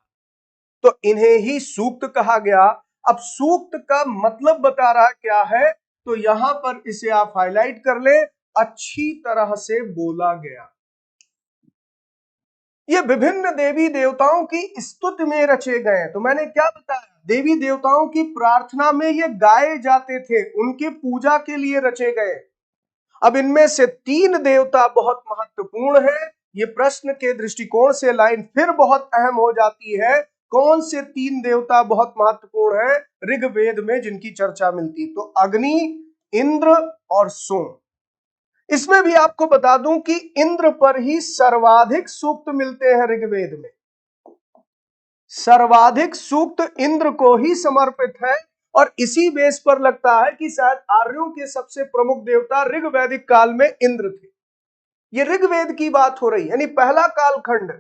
तो इन्हें ही सूक्त कहा गया। अब सूक्त का मतलब बता रहा क्या है, तो यहां पर इसे आप हाईलाइट कर ले, अच्छी तरह से बोला गया। ये विभिन्न देवी देवताओं की स्तुति में रचे गए। तो मैंने क्या बताया, देवी देवताओं की प्रार्थना में ये गाए जाते थे, उनकी पूजा के लिए रचे गए। अब इनमें से 3 देवता बहुत महत्वपूर्ण है। ये प्रश्न के दृष्टिकोण से लाइन फिर बहुत अहम हो जाती है। कौन से 3 देवता बहुत महत्वपूर्ण है ऋग्वेद में जिनकी चर्चा मिलती, तो अग्नि, इंद्र और सोम। इसमें भी आपको बता दूं कि इंद्र पर ही सर्वाधिक सूक्त मिलते हैं ऋग्वेद में। सर्वाधिक सूक्त इंद्र को ही समर्पित है, और इसी बेस पर लगता है कि शायद आर्यों के सबसे प्रमुख देवता ऋग्वैदिक काल में इंद्र थे। ये ऋग्वेद की बात हो रही, यानी पहला कालखंड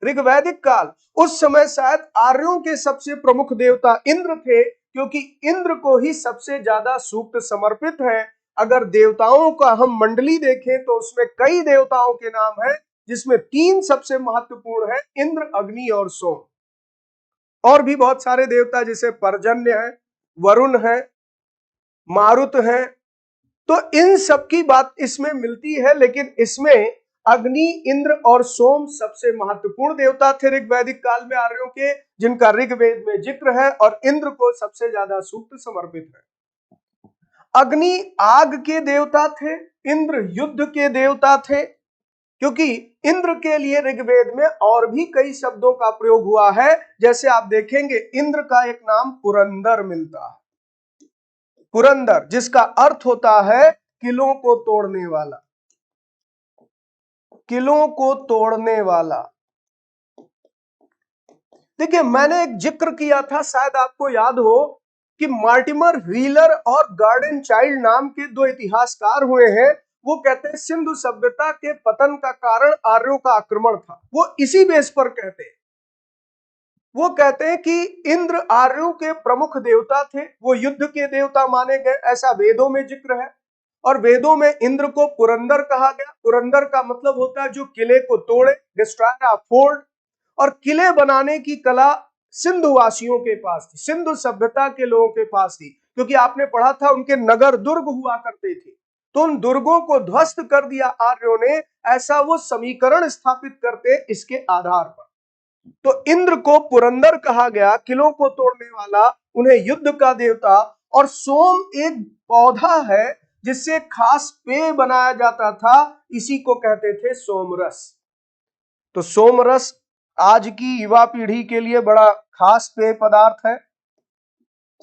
ऋग्वैदिक काल, उस समय शायद आर्यों के सबसे प्रमुख देवता इंद्र थे, क्योंकि इंद्र को ही सबसे ज्यादा सूक्त समर्पित है। अगर देवताओं का हम मंडली देखें तो उसमें कई देवताओं के नाम है, जिसमें 3 सबसे महत्वपूर्ण है, इंद्र, अग्नि और सोम। और भी बहुत सारे देवता जैसे पर्जन्य है, वरुण है, मारुत है, तो इन सब की बात इसमें मिलती है। लेकिन इसमें अग्नि, इंद्र और सोम सबसे महत्वपूर्ण देवता थे ऋग्वैदिक काल में आर्यों के, जिनका ऋग्वेद में जिक्र है, और इंद्र को सबसे ज्यादा सूक्त समर्पित है। अग्नि आग के देवता थे, इंद्र युद्ध के देवता थे, क्योंकि इंद्र के लिए ऋग्वेद में और भी कई शब्दों का प्रयोग हुआ है। जैसे आप देखेंगे इंद्र का एक नाम पुरंदर मिलता है, पुरंदर, जिसका अर्थ होता है किलों को तोड़ने वाला, किलों को तोड़ने वाला। देखिए मैंने एक जिक्र किया था, शायद आपको याद हो, कि मार्टिमर व्हीलर और गार्डन चाइल्ड नाम के 2 इतिहासकार हुए हैं। वो कहते हैं सिंधु सभ्यता के पतन का कारण आर्यों का आक्रमण था। वो इसी बेस पर कहते हैं, वो कहते हैं कि इंद्र आर्यों के प्रमुख देवता थे, वो युद्ध के देवता माने गए, ऐसा वेदों में जिक्र है। और वेदों में इंद्र को पुरंदर कहा गया। पुरंदर का मतलब होता है जो किले को तोड़े, डिस्ट्रॉय, फोर्ट। और किले बनाने की कला सिंधु वासियों के पास थी, सिंधु सभ्यता के लोगों के पास थी, क्योंकि आपने पढ़ा था उनके नगर दुर्ग हुआ करते थे। तो उन दुर्गों को ध्वस्त कर दिया आर्यों ने, ऐसा वो समीकरण स्थापित करते इसके आधार पर। तो इंद्र को पुरंदर कहा गया, किलों को तोड़ने वाला, उन्हें युद्ध का देवता। और सोम एक पौधा है जिससे खास पेय बनाया जाता था, इसी को कहते थे सोमरस। तो सोमरस आज की युवा पीढ़ी के लिए बड़ा खास पेय पदार्थ है।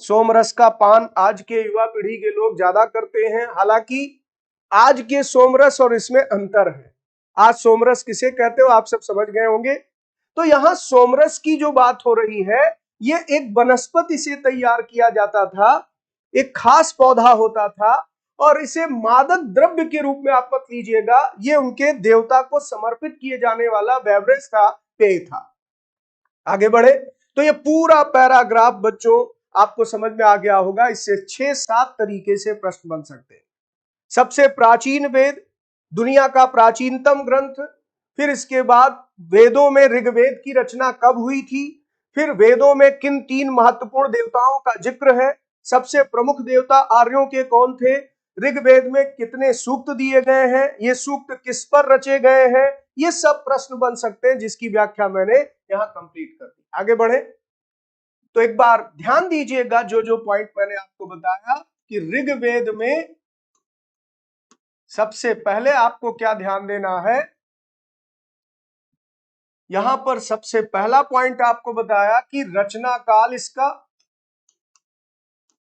सोमरस का पान आज के युवा पीढ़ी के लोग ज्यादा करते हैं। हालांकि आज के सोमरस और इसमें अंतर है। आज सोमरस किसे कहते हो आप सब समझ गए होंगे। तो यहां सोमरस की जो बात हो रही है, ये एक वनस्पति से तैयार किया जाता था, एक खास पौधा होता था, और इसे मादक द्रव्य के रूप में आप मत लीजिएगा, ये उनके देवता को समर्पित किए जाने वाला बेवरेज था, पेय था। आगे बढ़े तो ये पूरा पैराग्राफ बच्चों आपको समझ में आ गया होगा। इससे 6-7 तरीके से प्रश्न बन सकते हैं। सबसे प्राचीन वेद, दुनिया का प्राचीनतम ग्रंथ। फिर इसके बाद वेदों में ऋग्वेद की रचना कब हुई थी। फिर वेदों में किन 3 महत्वपूर्ण देवताओं का जिक्र है। सबसे प्रमुख देवता आर्यों के कौन थे। ऋग्वेद में कितने सूक्त दिए गए हैं, ये सूक्त किस पर रचे गए हैं। ये सब प्रश्न बन सकते हैं, जिसकी व्याख्या मैंने यहां कंप्लीट कर दी। आगे बढ़े तो एक बार ध्यान दीजिएगा जो जो पॉइंट मैंने आपको बताया कि ऋग्वेद में सबसे पहले आपको क्या ध्यान देना है। यहां पर सबसे पहला पॉइंट आपको बताया कि रचना काल,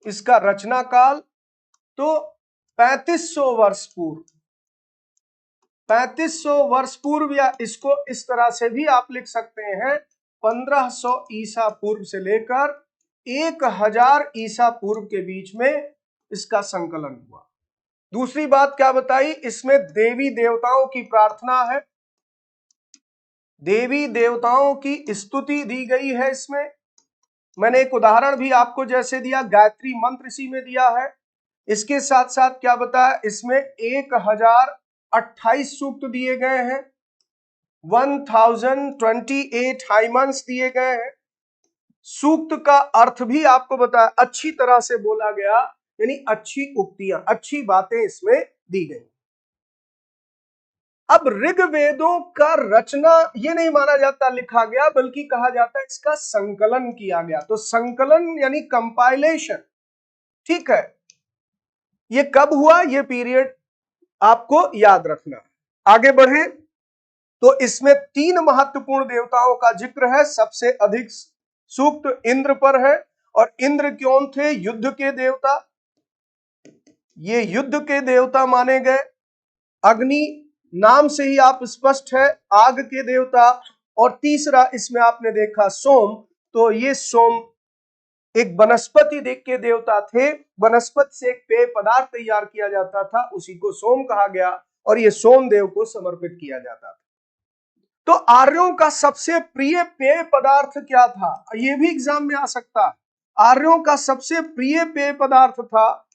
इसका रचना काल तो 3500 वर्ष पूर्व, 3500 वर्ष पूर्व, या इसको इस तरह से भी आप लिख सकते हैं 1500 ईसा पूर्व से लेकर 1000 ईसा पूर्व के बीच में इसका संकलन हुआ। दूसरी बात क्या बताई, इसमें देवी देवताओं की प्रार्थना है, देवी देवताओं की स्तुति दी गई है। इसमें मैंने एक उदाहरण भी आपको जैसे दिया, गायत्री मंत्र इसी में दिया है। इसके साथ साथ क्या बताया, इसमें 1028 सूक्त दिए गए हैं, 1028 हाइमन्स दिए गए हैं। सूक्त का अर्थ भी आपको बताया, अच्छी तरह से बोला गया, यानी अच्छी उक्तियां, अच्छी बातें इसमें दी गई। अब ऋग्वेदों का रचना ये नहीं माना जाता लिखा गया, बल्कि कहा जाता है इसका संकलन किया गया। तो संकलन यानी कंपाइलेशन, ठीक है। ये कब हुआ, ये पीरियड आपको याद रखना। आगे बढ़े तो इसमें 3 महत्वपूर्ण देवताओं का जिक्र है। सबसे अधिक सूक्त इंद्र पर है, और इंद्र कौन थे, युद्ध के देवता। ये युद्ध के देवता माने गए। अग्नि नाम से ही आप स्पष्ट है, आग के देवता। और तीसरा इसमें आपने देखा सोम, तो ये सोम एक वनस्पति देख के देवता थे। वनस्पति से एक पेय पदार्थ तैयार किया जाता था, उसी को सोम कहा गया, और ये सोम देव को समर्पित किया जाता था। तो आर्यों का सबसे प्रिय पेय पदार्थ क्या था, ये भी एग्जाम में आ सकता है। आर्यों का सबसे प्रिय पेय पदार्थ था,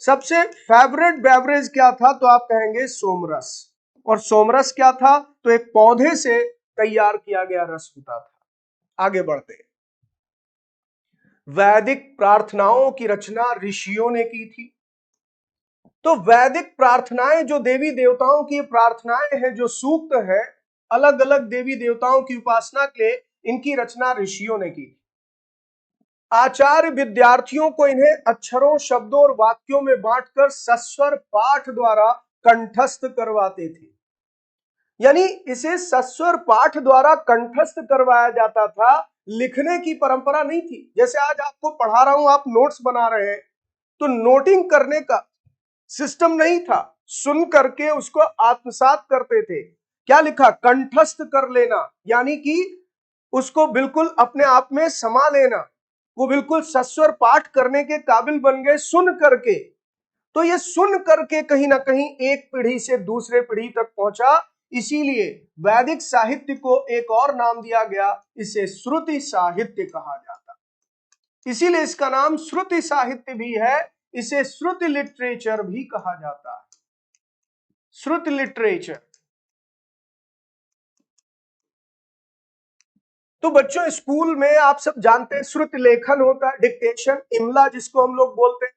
सबसे फेवरेट बेवरेज क्या था, तो आप कहेंगे सोमरस। और सोमरस क्या था, तो एक पौधे से तैयार किया गया रस होता था। आगे बढ़ते, वैदिक प्रार्थनाओं की रचना ऋषियों ने की थी। तो वैदिक प्रार्थनाएं, जो देवी देवताओं की प्रार्थनाएं हैं, जो सूक्त है, अलग अलग देवी देवताओं की उपासना के लिए, इनकी रचना ऋषियों ने की। आचार्य विद्यार्थियों को इन्हें अक्षरों, शब्दों और वाक्यों में बांटकर सस्वर पाठ द्वारा कंठस्थ करवाते थे। यानी इसे सस्वर पाठ द्वारा कंठस्थ करवाया जाता था, लिखने की परंपरा नहीं थी। जैसे आज आपको पढ़ा रहा हूं, आप नोट्स बना रहे हैं, तो नोटिंग करने का सिस्टम नहीं था, सुन करके उसको आत्मसात करते थे। क्या लिखा, कंठस्थ कर लेना, यानी कि उसको बिल्कुल अपने आप में समा लेना, वो बिल्कुल सस्वर पाठ करने के काबिल बन गए सुन करके। तो ये सुन करके कहीं ना कहीं एक पीढ़ी से दूसरे पीढ़ी तक पहुंचा, इसीलिए वैदिक साहित्य को एक और नाम दिया गया, इसे श्रुति साहित्य कहा जाता, इसीलिए इसका नाम श्रुति साहित्य भी है। इसे श्रुति लिटरेचर भी कहा जाता है, श्रुति लिटरेचर। तो बच्चों स्कूल में आप सब जानते हैं श्रुति लेखन होता है, डिक्टेशन, इमला जिसको हम लोग बोलते हैं।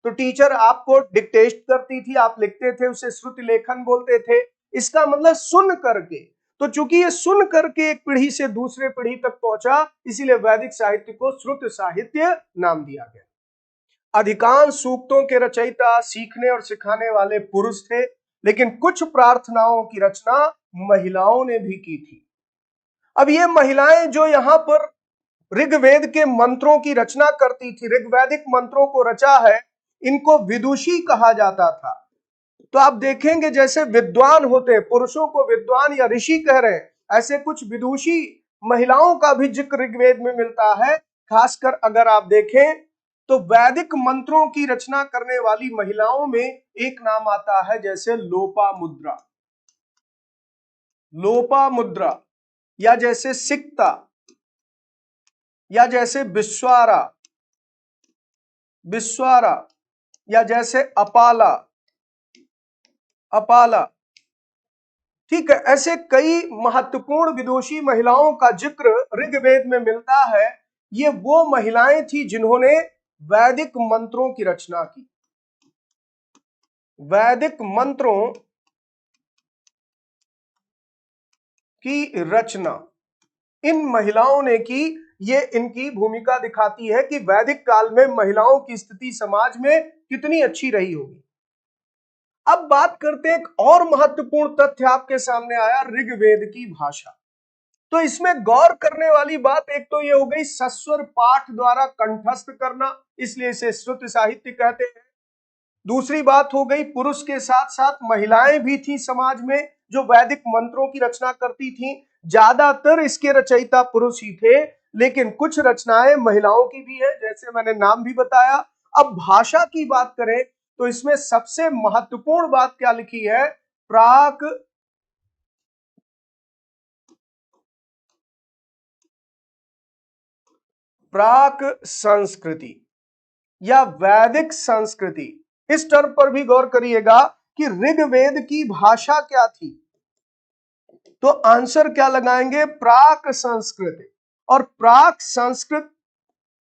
तो टीचर आपको डिक्टेट करती थी, आप लिखते थे, उसे श्रुति लेखन बोलते थे। इसका मतलब सुन करके। तो चूंकि ये सुन करके एक पीढ़ी से दूसरे पीढ़ी तक पहुंचा, इसीलिए वैदिक साहित्य को श्रुत साहित्य नाम दिया गया। अधिकांश सूक्तों के रचयिता सीखने और सिखाने वाले पुरुष थे, लेकिन कुछ प्रार्थनाओं की रचना महिलाओं ने भी की थी। अब ये महिलाएं जो यहाँ पर ऋग्वेद के मंत्रों की रचना करती थी, ऋग्वैदिक मंत्रों को रचा है, इनको विदुषी कहा जाता था। तो आप देखेंगे जैसे विद्वान होते हैं, पुरुषों को विद्वान या ऋषि कह रहे हैं, ऐसे कुछ विदुषी महिलाओं का भी जिक्र ऋग्वेद में मिलता है। खासकर अगर आप देखें तो वैदिक मंत्रों की रचना करने वाली महिलाओं में एक नाम आता है, जैसे लोपामुद्रा, लोपामुद्रा, या जैसे सिक्ता, या जैसे विश्वारा, विश्वारा, या जैसे अपाला, अपाला। ठीक है, ऐसे कई महत्वपूर्ण विदुषी महिलाओं का जिक्र ऋग्वेद में मिलता है। ये वो महिलाएं थी जिन्होंने वैदिक मंत्रों की रचना की, वैदिक मंत्रों की रचना इन महिलाओं ने की। ये इनकी भूमिका दिखाती है कि वैदिक काल में महिलाओं की स्थिति समाज में कितनी अच्छी रही होगी। अब बात करते हैं, एक और महत्वपूर्ण तथ्य आपके सामने आया, ऋग्वेद की भाषा। तो इसमें गौर करने वाली बात एक तो ये हो गई सस्वर पाठ द्वारा कंठस्थ करना, इसलिए इसे श्रुत साहित्य कहते हैं। दूसरी बात हो गई पुरुष के साथ साथ महिलाएं भी थी समाज में जो वैदिक मंत्रों की रचना करती थी। ज्यादातर इसके रचयिता पुरुष ही थे, लेकिन कुछ रचनाएं महिलाओं की भी है, जैसे मैंने नाम भी बताया। अब भाषा की बात करें तो इसमें सबसे महत्वपूर्ण बात क्या लिखी है, प्राक संस्कृति या वैदिक संस्कृति। इस टर्म पर भी गौर करिएगा कि ऋग्वेद की भाषा क्या थी, तो आंसर क्या लगाएंगे, प्राक संस्कृत। और प्राक संस्कृत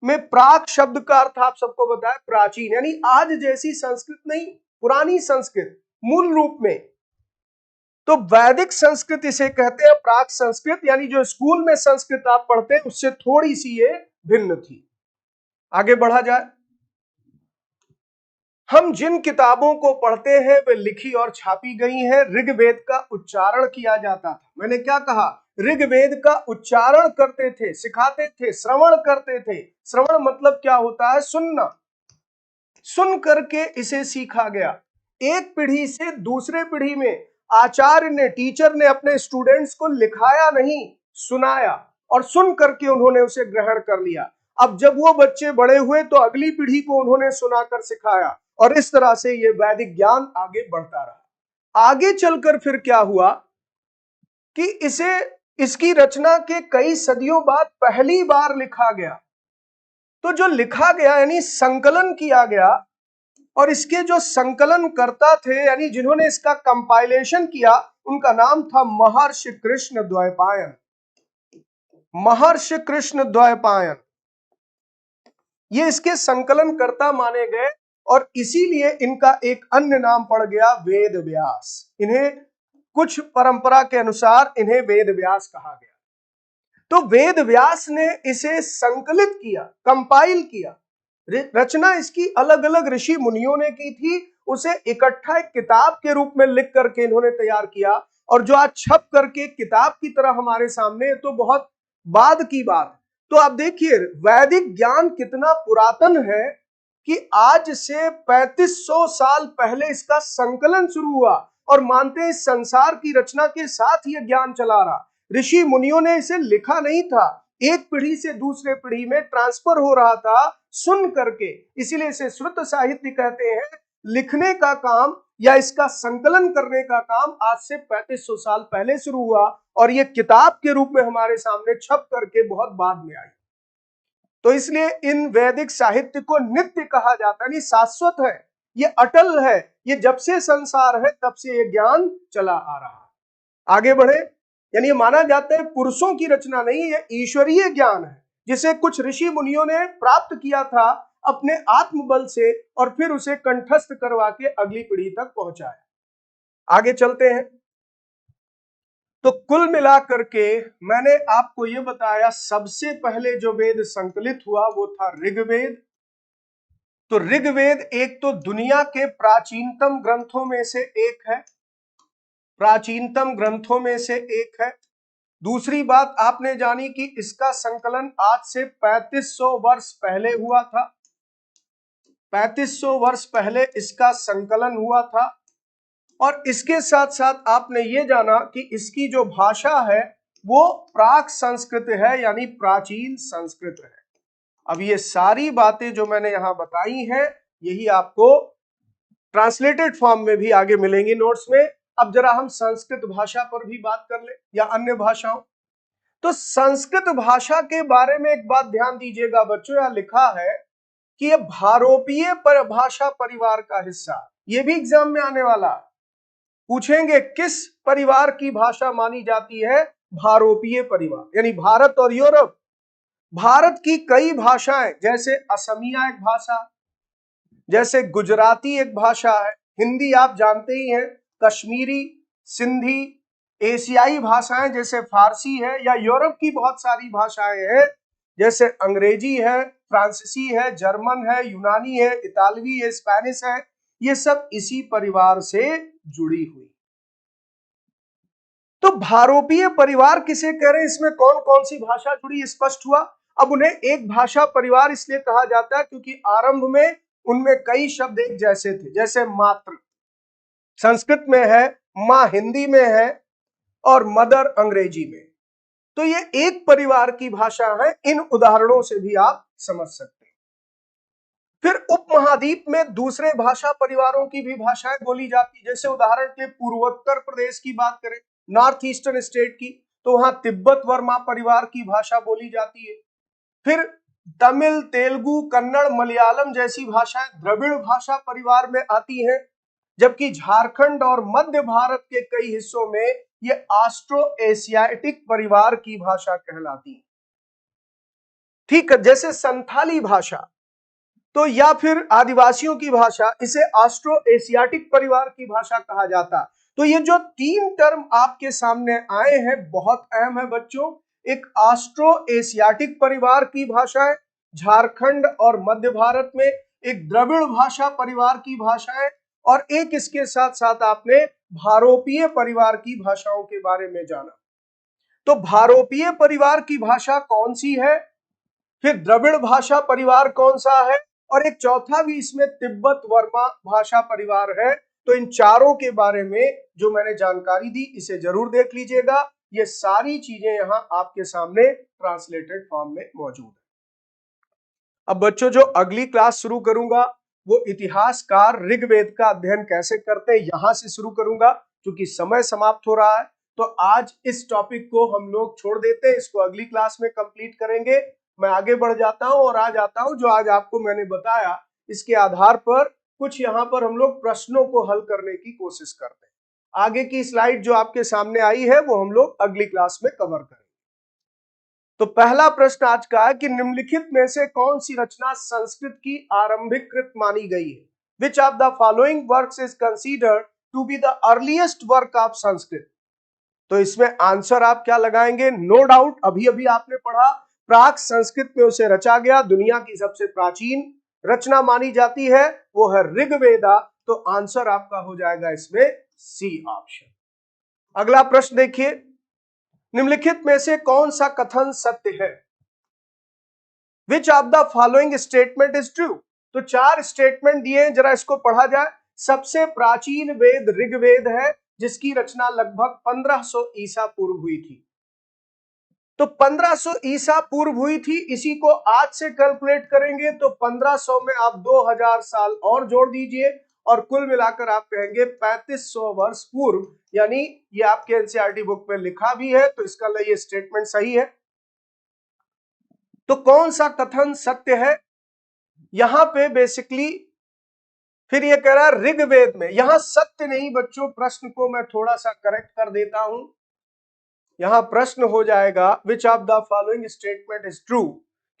में प्राक शब्द का अर्थ आप सबको बताया प्राचीन, यानी आज जैसी संस्कृत नहीं, पुरानी संस्कृत मूल रूप में। तो वैदिक संस्कृत इसे कहते हैं, प्राक संस्कृत यानी जो स्कूल में संस्कृत आप पढ़ते हैं उससे थोड़ी सी ये भिन्न थी। आगे बढ़ा जाए, हम जिन किताबों को पढ़ते हैं वे लिखी और छापी गई हैं। ऋग्वेद का उच्चारण किया जाता था, मैंने क्या कहा, ऋग्वेद का उच्चारण करते थे, सिखाते थे, श्रवण करते थे। श्रवण मतलब क्या होता है, सुनना। सुन करके इसे सीखा गया। एक पीढ़ी से दूसरे पीढ़ी में आचार्य ने, टीचर ने अपने स्टूडेंट्स को लिखाया नहीं, सुनाया, और सुन करके उन्होंने उसे ग्रहण कर लिया। अब जब वो बच्चे बड़े हुए तो अगली पीढ़ी को उन्होंने सुनाकर सिखाया, और इस तरह से ये वैदिक ज्ञान आगे बढ़ता रहा। आगे चलकर फिर क्या हुआ कि इसकी रचना के कई सदियों बाद पहली बार लिखा गया। तो जो लिखा गया यानी संकलन किया गया, और इसके जो संकलन करता थे यानी जिन्होंने इसका कंपाइलेशन किया, उनका नाम था महर्षि कृष्ण द्वैपायन। महर्षि कृष्ण द्वैपायन ये इसके संकलन कर्ता माने गए, और इसीलिए इनका एक अन्य नाम पड़ गया वेद व्यास। इन्हें कुछ परंपरा के अनुसार इन्हें वेद व्यास कहा गया। तो वेद व्यास ने इसे संकलित किया, कंपाइल किया। रचना इसकी अलग अलग ऋषि मुनियों ने की थी, उसे इकट्ठा एक किताब के रूप में लिख करके इन्होंने तैयार किया, और जो आज छप करके किताब की तरह हमारे सामने, तो बहुत बाद की बात। तो आप देखिए वैदिक ज्ञान कितना पुरातन है कि आज से 3500 साल पहले इसका संकलन शुरू हुआ, और मानते हैं इस संसार की रचना के साथ यह ज्ञान चला रहा। ऋषि मुनियों ने इसे लिखा नहीं था, एक पीढ़ी से दूसरे पीढ़ी में ट्रांसफर हो रहा था सुन करके, इसीलिए इसे श्रुत साहित्य कहते हैं। लिखने का काम या इसका संकलन करने का काम आज से 3500 साल पहले शुरू हुआ, और यह किताब के रूप में हमारे सामने छप करके बहुत बाद में आई। तो इसलिए इन वैदिक साहित्य को नित्य कहा जाता है, यानी शाश्वत है, ये अटल है, ये जब से संसार है तब से ये ज्ञान चला आ रहा है। आगे बढ़े, यानी ये माना जाता है पुरुषों की रचना नहीं, ये ईश्वरीय ज्ञान है जिसे कुछ ऋषि मुनियों ने प्राप्त किया था अपने आत्मबल से और फिर उसे कंठस्थ करवा के अगली पीढ़ी तक पहुंचाया। आगे चलते हैं। तो कुल मिलाकर के मैंने आपको यह बताया, सबसे पहले जो वेद संकलित हुआ वो था ऋग्वेद। तो ऋग्वेद एक तो दुनिया के प्राचीनतम ग्रंथों में से एक है, प्राचीनतम ग्रंथों में से एक है। दूसरी बात आपने जानी कि इसका संकलन आज से 3500 वर्ष पहले हुआ था, 3500 वर्ष पहले इसका संकलन हुआ था। और इसके साथ साथ आपने ये जाना कि इसकी जो भाषा है वो प्राक संस्कृत है, यानी प्राचीन संस्कृत है। अब ये सारी बातें जो मैंने यहां बताई हैं यही आपको ट्रांसलेटेड फॉर्म में भी आगे मिलेंगी नोट्स में। अब जरा हम संस्कृत भाषा पर भी बात कर ले या अन्य भाषाओं। तो संस्कृत भाषा के बारे में एक बात ध्यान दीजिएगा बच्चों, यहां लिखा है कि ये भारोपीय भाषा परिवार का हिस्सा, ये भी एग्जाम में आने वाला है। पूछेंगे किस परिवार की भाषा मानी जाती है, भारोपीय परिवार, यानी भारत और यूरोप। भारत की कई भाषाएं, जैसे असमिया एक भाषा, जैसे गुजराती एक भाषा है, हिंदी आप जानते ही हैं, कश्मीरी, सिंधी, एशियाई भाषाएं जैसे फारसी है, या यूरोप की बहुत सारी भाषाएं हैं जैसे अंग्रेजी है, फ्रांसीसी है, जर्मन है, यूनानी है, इतालवी है, स्पेनिश है। ये सब इसी परिवार से जुड़ी हुई। तो भारोपीय परिवार किसे कह रहे हैं, इसमें कौन कौन सी भाषा जुड़ी स्पष्ट हुआ। अब उन्हें एक भाषा परिवार इसलिए कहा जाता है क्योंकि आरंभ में उनमें कई शब्द एक जैसे थे, जैसे मातृ संस्कृत में है, मां हिंदी में है और मदर अंग्रेजी में। तो ये एक परिवार की भाषा है, इन उदाहरणों से भी आप समझ सकते हैं। फिर उपमहाद्वीप में दूसरे भाषा परिवारों की भी भाषाएं बोली जाती, जैसे उदाहरण के पूर्वोत्तर प्रदेश की बात करें, नॉर्थ ईस्टर्न स्टेट की, तो वहां तिब्बत वर्मा परिवार की भाषा बोली जाती है। फिर तमिल, तेलुगु, कन्नड़, मलयालम जैसी भाषाएं द्रविड़ भाषा परिवार में आती हैं, जबकि झारखंड और मध्य भारत के कई हिस्सों में ये ऑस्ट्रो एशियाटिक परिवार की भाषा कहलाती है। ठीक है, जैसे संथाली भाषा तो या फिर आदिवासियों की भाषा, इसे ऑस्ट्रो एशियाटिक परिवार की भाषा कहा जाता। तो ये जो तीन टर्म आपके सामने आए हैं बहुत अहम है बच्चों। एक ऑस्ट्रो एशियाटिक परिवार की भाषा है झारखंड और मध्य भारत में, एक द्रविड़ भाषा परिवार की भाषा है, और एक इसके साथ साथ आपने भारोपीय परिवार की भाषाओं के बारे में जाना। तो भारोपीय परिवार की भाषा कौन सी है, फिर द्रविड़ भाषा परिवार कौन सा है, और एक चौथा भी इसमें तिब्बत वर्मा भाषा परिवार है। तो इन चारों के बारे में जो मैंने जानकारी दी इसे जरूर देख लीजिएगा। ये सारी चीजें यहां आपके सामने ट्रांसलेटेड फॉर्म में मौजूद है। अब बच्चों जो अगली क्लास शुरू करूंगा वो इतिहासकार ऋग्वेद का अध्ययन कैसे करते हैं यहां से शुरू करूंगा, क्योंकि समय समाप्त हो रहा है। तो आज इस टॉपिक को हम लोग छोड़ देते हैं, इसको अगली क्लास में कंप्लीट करेंगे। मैं आगे बढ़ जाता हूं और आज आता हूं जो आज आपको मैंने बताया इसके आधार पर कुछ यहाँ पर हम लोग प्रश्नों को हल करने की कोशिश करते हैं। आगे की स्लाइड जो आपके सामने आई है वो हम लोग अगली क्लास में कवर करेंगे। तो पहला प्रश्न आज का है कि निम्नलिखित में से कौन सी रचना संस्कृत की आरंभिक कृत मानी गई है। Which of the following works is considered to be the earliest work of Sanskrit. तो इसमें आंसर आप क्या लगाएंगे, नो डाउट अभी अभी आपने पढ़ा प्राक संस्कृत में उसे रचा गया, दुनिया की सबसे प्राचीन रचना मानी जाती है वो है ऋग्वेदा। तो आंसर आपका हो जाएगा इसमें सी ऑप्शन। अगला प्रश्न देखिए, निम्नलिखित में से कौन सा कथन सत्य है। Which of the following statement is true. तो चार स्टेटमेंट दिए, जरा इसको पढ़ा जाए। सबसे प्राचीन वेद ऋग्वेद है जिसकी रचना लगभग 1500 ईसा पूर्व हुई थी। तो 1500 ईसा पूर्व हुई थी, इसी को आज से कैलकुलेट करेंगे तो 1500 में आप 2000 साल और जोड़ दीजिए और कुल मिलाकर आप कहेंगे 3500 वर्ष पूर्व, यानी ये आपके एनसीईआरटी बुक में लिखा भी है तो इसका ये स्टेटमेंट सही है। तो कौन सा कथन सत्य है, यहां पे बेसिकली फिर ये कह रहा है ऋग्वेद में, यहां सत्य नहीं बच्चों, प्रश्न को मैं थोड़ा सा करेक्ट कर देता हूं। यहां प्रश्न हो जाएगा विच of the following statement is true,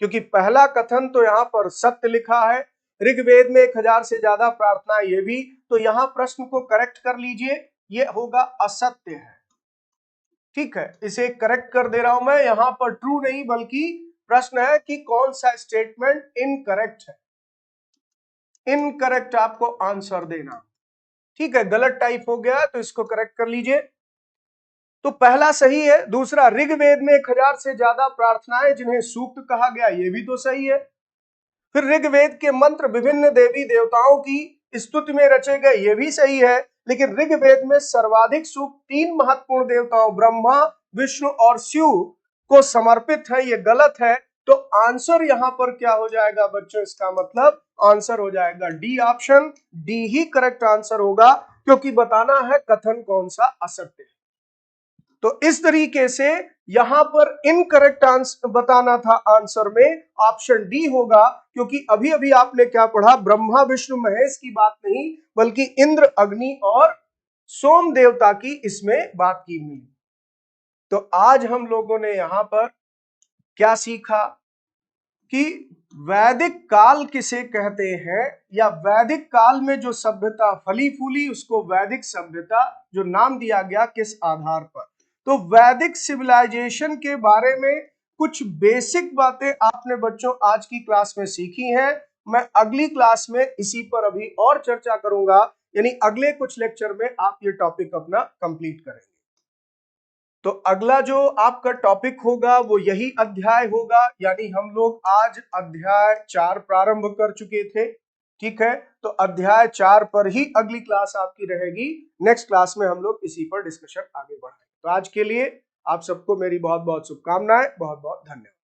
क्योंकि पहला कथन तो यहां पर सत्य लिखा है, ऋग्वेद में 1000 से ज्यादा प्रार्थना, ये भी, तो यहां प्रश्न को करेक्ट कर लीजिए, ये होगा असत्य है। ठीक है, इसे करेक्ट कर दे रहा हूं मैं, यहां पर ट्रू नहीं बल्कि प्रश्न है कि कौन सा स्टेटमेंट इनकरेक्ट है, इनकरेक्ट आपको आंसर देना। ठीक है, गलत टाइप हो गया तो इसको करेक्ट कर लीजिए। तो पहला सही है। दूसरा, ऋग्वेद में 1000 से ज्यादा प्रार्थनाएं जिन्हें सूक्त कहा गया, ये भी तो सही है। फिर ऋग्वेद के मंत्र विभिन्न देवी देवताओं की स्तुति में रचे गए, ये भी सही है। लेकिन ऋग्वेद में सर्वाधिक सूक्त 3 महत्वपूर्ण देवताओं ब्रह्मा, विष्णु और शिव को समर्पित है, ये गलत है। तो आंसर यहां पर क्या हो जाएगा बच्चों, इसका मतलब आंसर हो जाएगा डी ऑप्शन, डी ही करेक्ट आंसर होगा, क्योंकि बताना है कथन कौन सा असत्य है। तो इस तरीके से यहां पर इनकरेक्ट आंसर बताना था, आंसर में ऑप्शन डी होगा, क्योंकि अभी अभी आपने क्या पढ़ा, ब्रह्मा विष्णु महेश की बात नहीं बल्कि इंद्र, अग्नि और सोम देवता की इसमें बात की हुई। तो आज हम लोगों ने यहां पर क्या सीखा कि वैदिक काल किसे कहते हैं, या वैदिक काल में जो सभ्यता फली फूली उसको वैदिक सभ्यता जो नाम दिया गया किस आधार पर। तो वैदिक सिविलाइजेशन के बारे में कुछ बेसिक बातें आपने बच्चों आज की क्लास में सीखी हैं। मैं अगली क्लास में इसी पर अभी और चर्चा करूंगा, यानी अगले कुछ लेक्चर में आप ये टॉपिक अपना कंप्लीट करेंगे। तो अगला जो आपका टॉपिक होगा वो यही अध्याय होगा, यानी हम लोग आज अध्याय 4 प्रारंभ कर चुके थे। ठीक है, तो अध्याय 4 पर ही अगली क्लास आपकी रहेगी। नेक्स्ट क्लास में हम लोग इसी पर डिस्कशन आगे बढ़ाएंगे। तो आज के लिए आप सबको मेरी बहुत बहुत शुभकामनाएं, बहुत बहुत धन्यवाद।